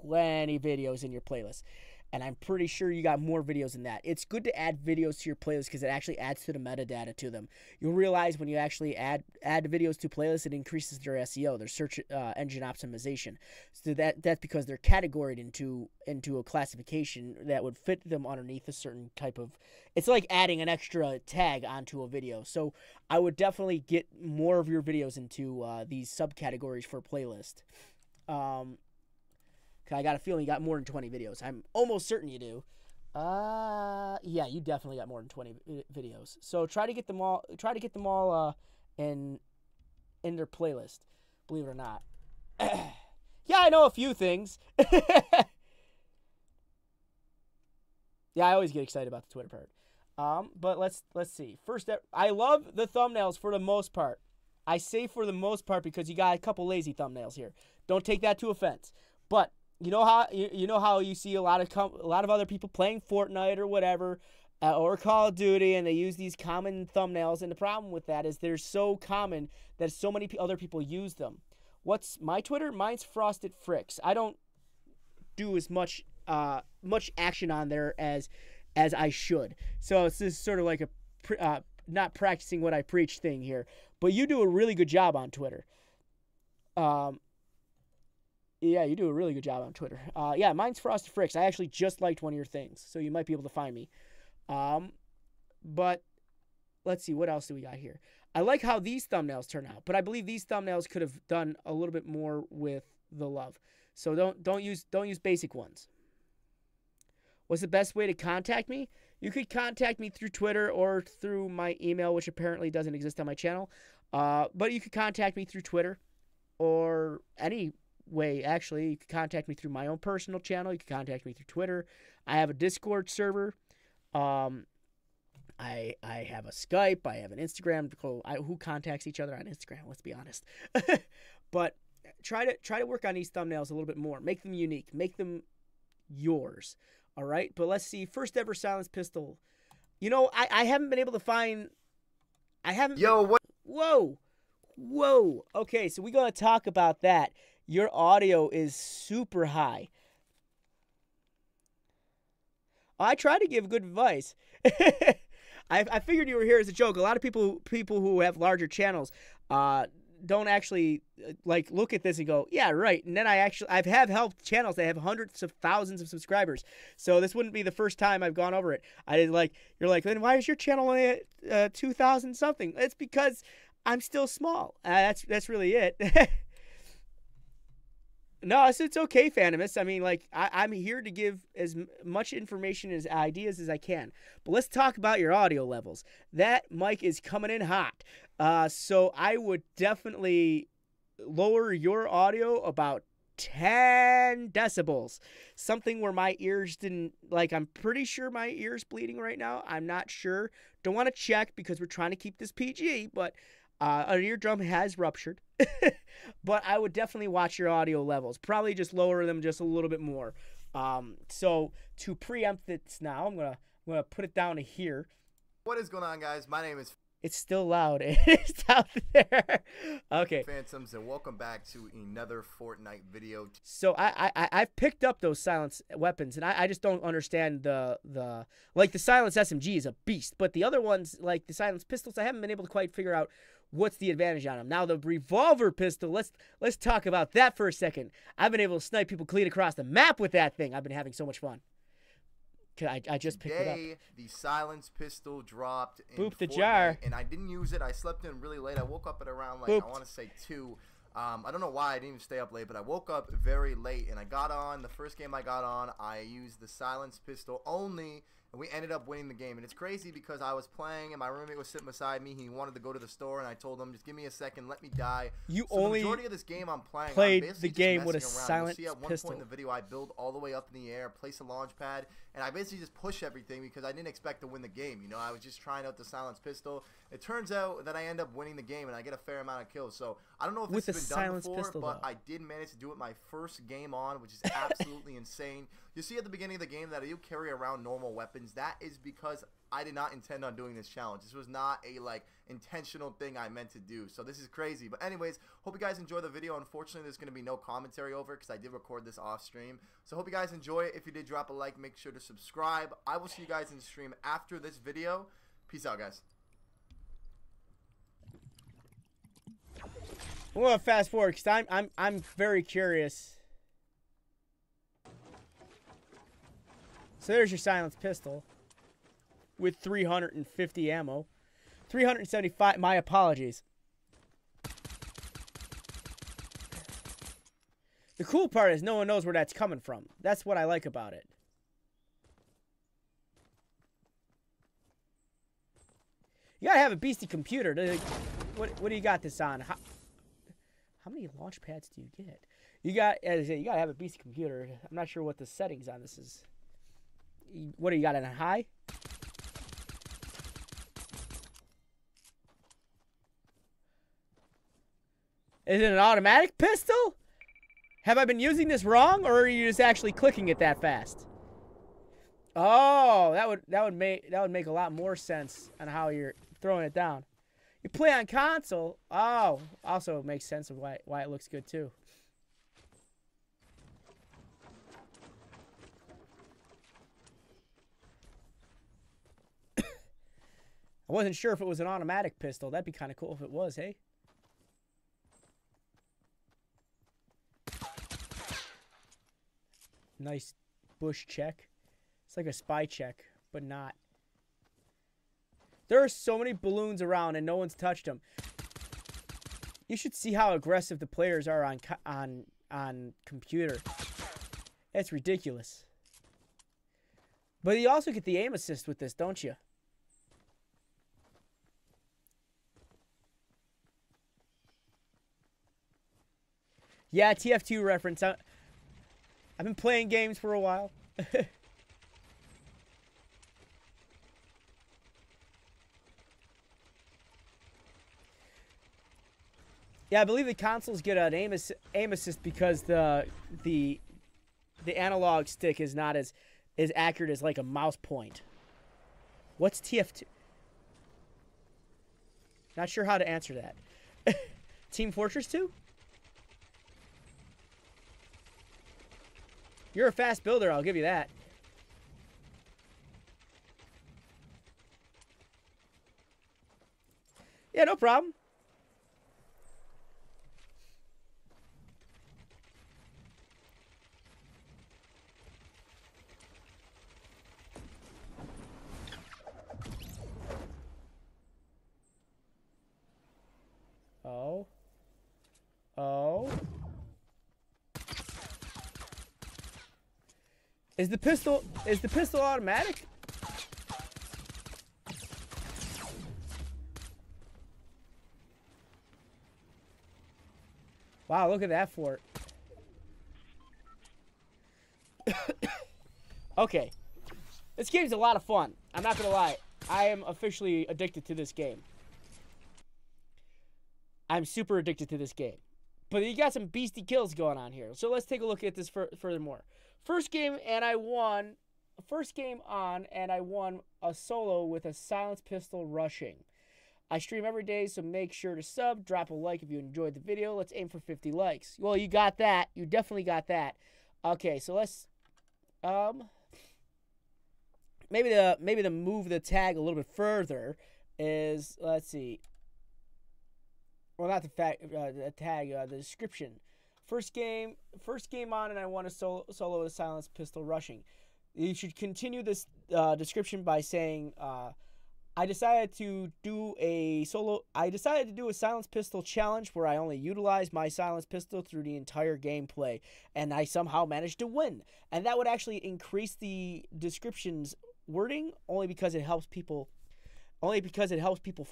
20 videos in your playlist. And I'm pretty sure you got more videos than that. It's good to add videos to your playlist because it actually adds to the metadata to them. You'll realize when you actually add videos to playlists, it increases their SEO, their search engine optimization. So that's because they're categorized into a classification that would fit them underneath a certain type of. It's like adding an extra tag onto a video. So I would definitely get more of your videos into these subcategories for playlist. I got a feeling you got more than 20 videos. I'm almost certain you do. Yeah, you definitely got more than 20 videos. So try to get them all. Try to get them all in their playlist. Believe it or not. Yeah, I know a few things. Yeah, I always get excited about the Twitter part. But let's see. First, I love the thumbnails for the most part. I say for the most part because you got a couple lazy thumbnails here. Don't take that to offense. But you know how you see a lot of other people playing Fortnite or whatever, or Call of Duty, and they use these common thumbnails. And the problem with that is they're so common that so many other people use them. What's my Twitter? Mine's Frosted Fricks. I don't do as much action on there as I should. So it's just sort of like a not practicing what I preach thing here. But you do a really good job on Twitter. Yeah, you do a really good job on Twitter. Yeah, mine's Frosted Fricks. I actually just liked one of your things, so you might be able to find me. But let's see, what else do we got here? I like how these thumbnails turn out, but I believe these thumbnails could have done a little bit more with the love. So don't use basic ones. What's the best way to contact me? You could contact me through Twitter or through my email, which apparently doesn't exist on my channel. But you could contact me through Twitter or any way. Actually, you can contact me through my own personal channel. You can contact me through Twitter. I have a Discord server. I have a Skype. I have an Instagram. Who contacts each other on Instagram? Let's be honest. But try to work on these thumbnails a little bit more. Make them unique. Make them yours. All right. But let's see. First ever silenced pistol. You know, I haven't been able to find. I haven't. Yo, what? Whoa. Okay, so we're gonna talk about that. Your audio is super high. I try to give good advice. I figured you were here as a joke. A lot of people who have larger channels don't actually like look at this and go, yeah, right. And then I have helped channels that have hundreds of thousands of subscribers. So this wouldn't be the first time I've gone over it. You're like, then why is your channel only at 2,000 something? It's because I'm still small. That's really it. No, it's okay, Phantuums. I mean, like, I'm here to give as much information as ideas as I can. But let's talk about your audio levels. That mic is coming in hot. So I would definitely lower your audio about 10 decibels. Something where my ears didn't, like, I'm pretty sure my ear's bleeding right now. I'm not sure. Don't want to check because we're trying to keep this PG, but an eardrum has ruptured. But I would definitely watch your audio levels. Probably just lower them just a little bit more. So to preempt this now, I'm gonna put it down to here. What is going on, guys? My name is It's still loud. It's out there. Okay. Phantuums, and welcome back to another Fortnite video. So I've picked up those silence weapons, and I just don't understand the like the silence SMG is a beast, but the other ones like the silence pistols, I haven't been able to quite figure out what's the advantage on them. Now the revolver pistol, let's talk about that for a second. I've been able to snipe people clean across the map with that thing. I've been having so much fun. I just picked it up. The silence pistol dropped in Boop the Fortnite, jar. and I didn't use it. I slept in really late. I woke up at around, like, Booped. I want to say 2. I don't know why I didn't even stay up late, but I woke up very late, and I got on. The first game I got on, I used the silence pistol only, and we ended up winning the game. And it's crazy because I was playing, and my roommate was sitting beside me. He wanted to go to the store, and I told him, just give me a second, let me die. You so only the majority of this game I'm playing, played I'm basically the game just with a messing around. silent You'll see at one pistol. point in the video, I build all the way up in the air, place a launch pad, and I basically just push everything because I didn't expect to win the game. You know, I was just trying out the silence pistol. It turns out that I end up winning the game, and I get a fair amount of kills. So I don't know if With this has the been done silence before, pistol, but though. I did manage to do it my first game on, which is absolutely insane. You see at the beginning of the game that I do carry around normal weapons. That is because I did not intend on doing this challenge. This was not a, like, intentional thing I meant to do. So this is crazy. But anyways, hope you guys enjoy the video. Unfortunately, there's going to be no commentary over it because I did record this off stream. So hope you guys enjoy it. If you did, drop a like. Make sure to subscribe. I will see you guys in the stream after this video. Peace out, guys. I'm gonna fast forward because I'm very curious. So there's your silence pistol with 350 ammo. 375, my apologies. The cool part is no one knows where that's coming from. That's what I like about it. You gotta have a beastie computer. What do you got this on? How many launch pads do you get? You got, as I say, you gotta have a beastie computer. I'm not sure what the settings on this is. What do you got in a high? Is it an automatic pistol? Have I been using this wrong, or are you just actually clicking it that fast? Oh, that would make a lot more sense on how you're throwing it down. You play on console. Oh, also makes sense of why it looks good too. I wasn't sure if it was an automatic pistol. That'd be kind of cool if it was, hey? Nice bush check. It's like a spy check, but not. There are so many balloons around and no one's touched them. You should see how aggressive the players are on computer. It's ridiculous. But you also get the aim assist with this, don't you? Yeah, TF2 reference. I've been playing games for a while. Yeah, I believe the consoles get an aim assist because the analog stick is not as accurate as like a mouse point. What's TF2? Not sure how to answer that. Team Fortress 2? You're a fast builder, I'll give you that. Yeah, no problem. Oh. Oh. Is the pistol automatic? Wow, look at that fort. Okay. This game's a lot of fun. I'm not gonna lie. I am officially addicted to this game. I'm super addicted to this game. But you got some beastie kills going on here. So let's take a look at this furthermore. First game, and I won. First game on, and I won a solo with a silence pistol rushing. I stream every day, so make sure to sub, drop a like if you enjoyed the video. Let's aim for 50 likes. Well, you got that. You definitely got that. Okay, so let's maybe to move the tag a little bit further is, let's see. Well, not the tag, the description. First game on, and I want to solo a silenced pistol rushing. You should continue this description by saying, I decided to do a silenced pistol challenge where I only utilized my silenced pistol through the entire gameplay, and I somehow managed to win. And that would actually increase the description's wording only because it helps people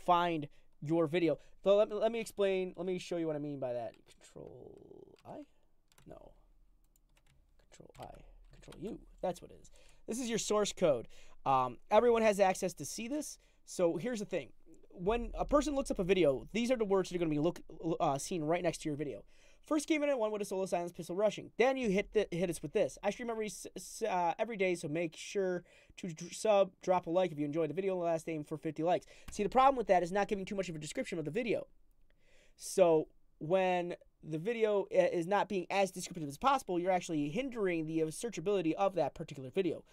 find your video. So let me explain. Let me show you what I mean by that. Control I? No. Control I. Control U. That's what it is. This is your source code. Everyone has access to see this. So here's the thing. When a person looks up a video, these are the words that are going to be seen right next to your video. First game in at 1 with a solo silenced pistol rushing. Then you hit us with this. I stream every day, so make sure to sub, drop a like if you enjoyed the video. Last aim for 50 likes. See, the problem with that is not giving too much of a description of the video. So when the video is not being as descriptive as possible, you're actually hindering the searchability of that particular video.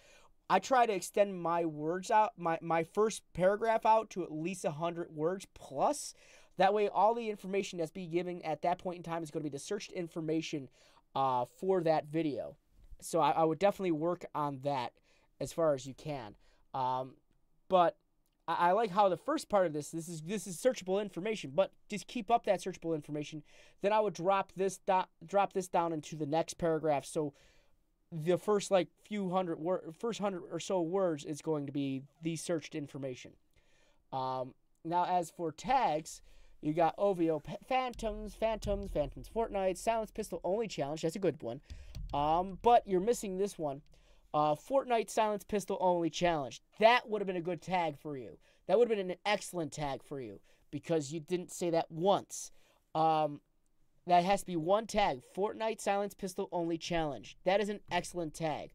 I try to extend my words out, my first paragraph out to at least 100 words plus. That way, all the information that's being given at that point in time is going to be the searched information for that video. So I would definitely work on that as far as you can. But I like how the first part of this is searchable information, but just keep up that searchable information. Then I would drop this down into the next paragraph. So the first first 100 or so words is going to be the searched information. Now, as for tags, you got OVO Phantuums, Fortnite, Silence Pistol Only Challenge. That's a good one. But you're missing this one. Fortnite Silence Pistol Only Challenge. That would have been a good tag for you. That would have been an excellent tag for you because you didn't say that once. That has to be one tag. Fortnite Silence Pistol Only Challenge. That is an excellent tag.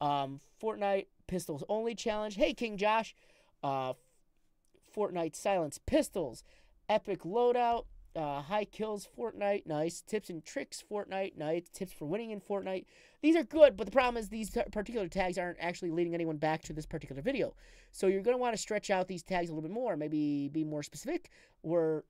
Fortnite Pistols Only Challenge. Hey, King Josh. Fortnite Silence Pistols. Epic Loadout. High Kills Fortnite. Nice. Tips and Tricks Fortnite. Nice. Tips for winning in Fortnite. These are good, but the problem is these particular tags aren't actually leading anyone back to this particular video. So you're going to want to stretch out these tags a little bit more. Maybe be more specific, or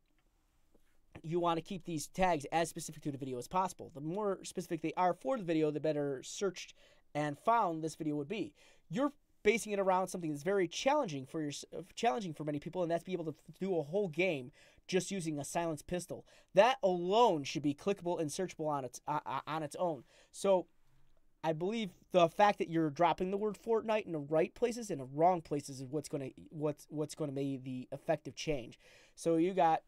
you want to keep these tags as specific to the video as possible. The more specific they are for the video, the better searched and found this video would be. You're basing it around something that's very challenging for many people, and that's be able to do a whole game just using a silenced pistol. That alone should be clickable and searchable on its own. So I believe the fact that you're dropping the word Fortnite in the right places and the wrong places is what's going to make the effective change. So you got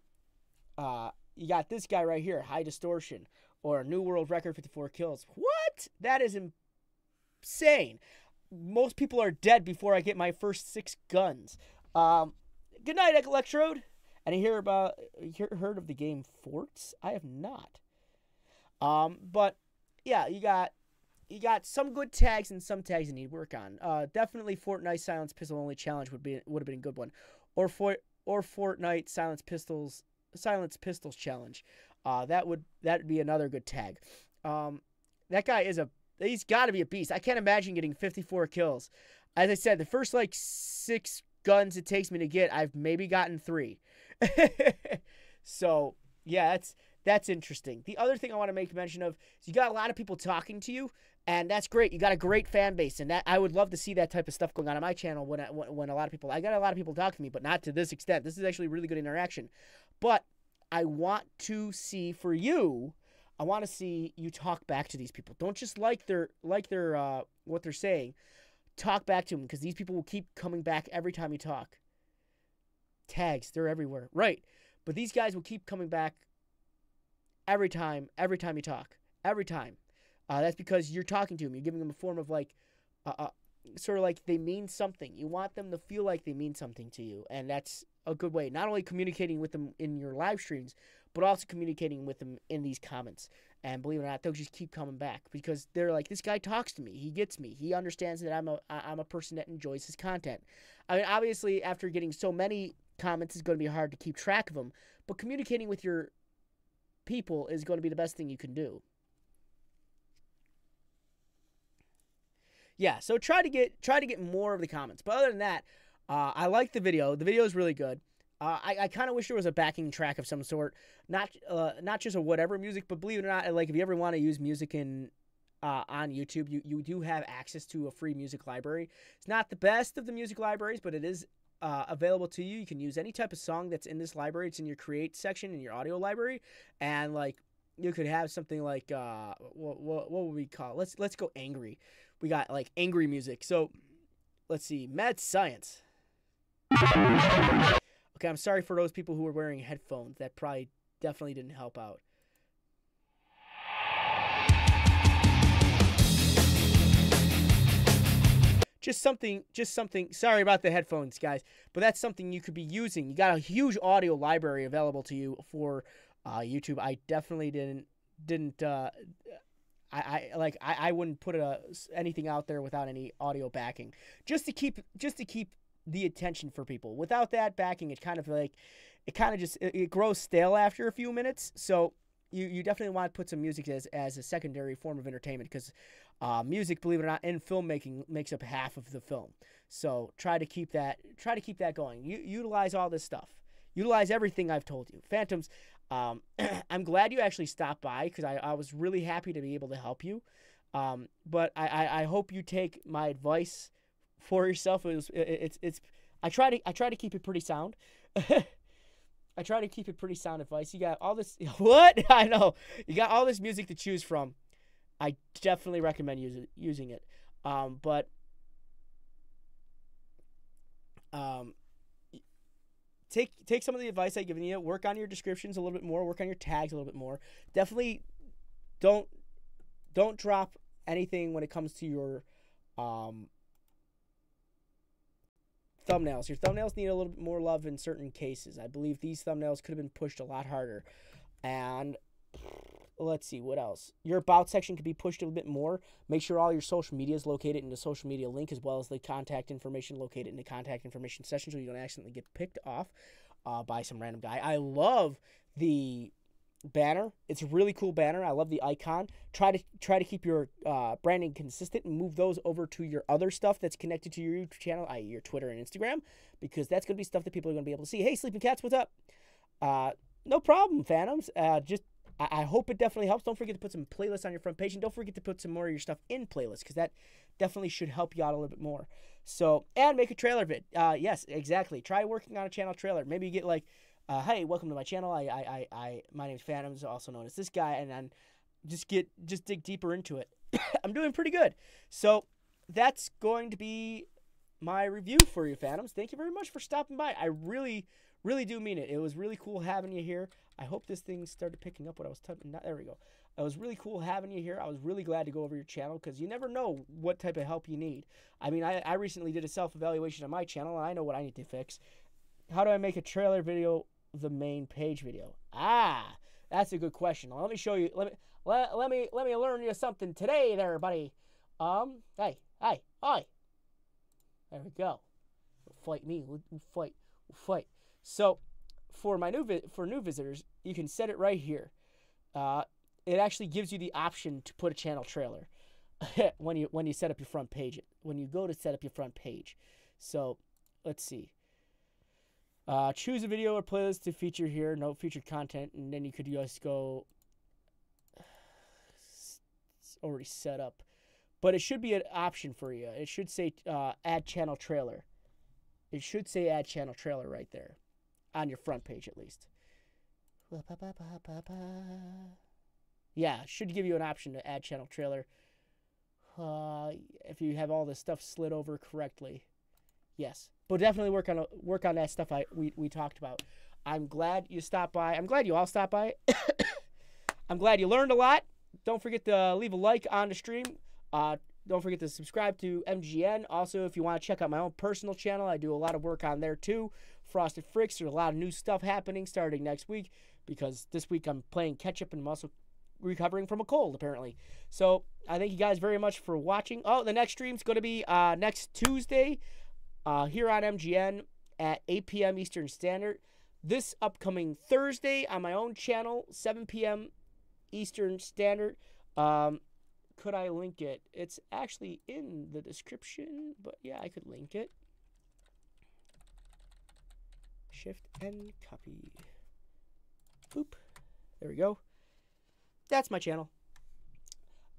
this guy right here, High Distortion, or New World Record 54 kills. What? That is insane. Most people are dead before I get my first 6 guns. Good night, Electrode. And you heard of the game Forts? I have not. But yeah, you got some good tags and some tags you need work on. Definitely Fortnite Silence Pistol Only Challenge would have been a good one, or Fortnite Silence Pistols Challenge. That would be another good tag. That guy he's got to be a beast. I can't imagine getting 54 kills. As I said, the first 6 guns it takes me to get, I've maybe gotten 3. So yeah, that's interesting. The other thing I want to make mention of is you got a lot of people talking to you, and that's great. You got a great fan base, and that I would love to see that type of stuff going on my channel when a lot of people, I got a lot of people talking to me, but not to this extent. This is actually really good interaction. But I want to see for you, I want to see you talk back to these people. Don't just like their what they're saying. Talk back to them, because these people will keep coming back every time you talk. Tags, they're everywhere, right? But these guys will keep coming back every time you talk, every time. That's because you're talking to them. You're giving them a form of sort of like they mean something. You want them to feel like they mean something to you, and that's a good way. Not only communicating with them in your live streams, but also communicating with them in these comments. And believe it or not, they'll just keep coming back because they're like, this guy talks to me. He gets me. He understands that I'm a person that enjoys his content. I mean, obviously, after getting so many comments is going to be hard to keep track of them, but communicating with your people is going to be the best thing you can do. Yeah, so try to get more of the comments. But other than that, I like the video. The video is really good. I kind of wish there was a backing track of some sort, not just a whatever music, but believe it or not, like if you ever want to use music in on YouTube, you do have access to a free music library. It's not the best of the music libraries, but it is available to you. You can use any type of song that's in this library. It's in your create section in your audio library, and like you could have something like what would we call it? Let's go angry. We got like angry music. So let's see, mad science. Okay, I'm sorry for those people who were wearing headphones. That probably definitely didn't help out. Just something, sorry about the headphones, guys, but that's something you could be using. You got a huge audio library available to you for YouTube. I definitely didn't I wouldn't put anything out there without any audio backing, just to keep the attention for people. Without that backing, it grows stale after a few minutes. So you definitely want to put some music as a secondary form of entertainment, because music, believe it or not, in filmmaking makes up half of the film. So try to keep that going. Utilize all this stuff. Utilize everything I've told you. Phantuums, I'm glad you actually stopped by, because I was really happy to be able to help you. But I hope you take my advice for yourself. I try to keep it pretty sound. I try to keep it pretty sound advice. You got all this what? I know. You got all this music to choose from. I definitely recommend using it. Take some of the advice I've given you. Work on your descriptions a little bit more. Work on your tags a little bit more. Definitely don't drop anything when it comes to your thumbnails. Your thumbnails need a little bit more love in certain cases. I believe these thumbnails could have been pushed a lot harder. And let's see, what else? Your about section could be pushed a little bit more. Make sure all your social media is located in the social media link, as well as the contact information located in the contact information section, so you don't accidentally get picked off by some random guy. I love the banner. It's a really cool banner. I love the icon. Try to keep your branding consistent and move those over to your other stuff that's connected to your YouTube channel, i.e. your Twitter and Instagram, because that's going to be stuff that people are going to be able to see. Hey, Sleeping Cats, what's up? No problem, Phantoms. I hope it definitely helps. Don't forget to put some playlists on your front page, and don't forget to put some more of your stuff in playlists, because that definitely should help you out a little bit more. So, and make a trailer vid. Yes, exactly. Try working on a channel trailer. Maybe you get like, hey, welcome to my channel. My name's Phantoms, also known as this guy, and then just dig deeper into it. I'm doing pretty good. So that's going to be my review for you, Phantoms. Thank you very much for stopping by. I really do mean it. It was really cool having you here. I hope this thing started picking up what I was typing. There we go. It was really cool having you here. I was really glad to go over your channel, because you never know what type of help you need. I mean, I recently did a self-evaluation on my channel, and I know what I need to fix. How do I make a trailer video the main page video? That's a good question. Let me show you. Let me learn you something today there, buddy. Hey. There we go. Fight me. We'll fight. So, for new visitors, you can set it right here. It actually gives you the option to put a channel trailer when you set up your front page. When you go to set up your front page. So, let's see. Choose a video or playlist to feature here. No featured content, and then you could just go. It's already set up, but it should be an option for you. It should say add channel trailer. It should say add channel trailer right there, on your front page at least. Yeah, should give you an option to add channel trailer. If you have all this stuff slid over correctly. Yes, but definitely work on that stuff we talked about. I'm glad you stopped by. I'm glad you all stopped by. I'm glad you learned a lot. Don't forget to leave a like on the stream. Don't forget to subscribe to MGN. Also, if you want to check out my own personal channel, I do a lot of work on there too. Frosted Fricks. There's a lot of new stuff happening starting next week, because this week I'm playing catch up and I'm also recovering from a cold, apparently. So I thank you guys very much for watching. Oh, the next stream's going to be next Tuesday here on MGN. at 8 p.m. Eastern Standard. This upcoming Thursday on my own channel, 7 p.m. Eastern Standard. Could I link it? It's actually in the description, but yeah, I could link it. Shift and copy. Boop. There we go. That's my channel.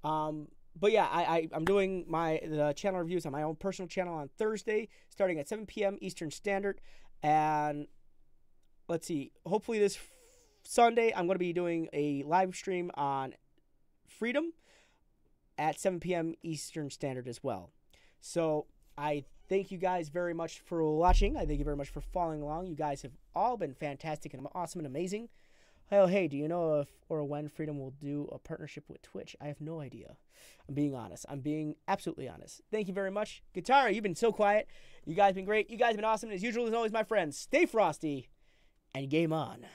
But yeah, I'm doing the channel reviews on my own personal channel on Thursday, starting at 7 p.m. Eastern Standard. And let's see, hopefully this Sunday, I'm going to be doing a live stream on Freedom at 7 p.m. Eastern Standard as well. So I thank you guys very much for watching. I thank you very much for following along. You guys have all been fantastic and awesome and amazing. Oh, hey, do you know if or when Freedom will do a partnership with Twitch? I have no idea. I'm being honest. I'm being absolutely honest. Thank you very much. Guitar, you've been so quiet. You guys have been great. You guys have been awesome. As usual, as always, my friends, stay frosty and game on.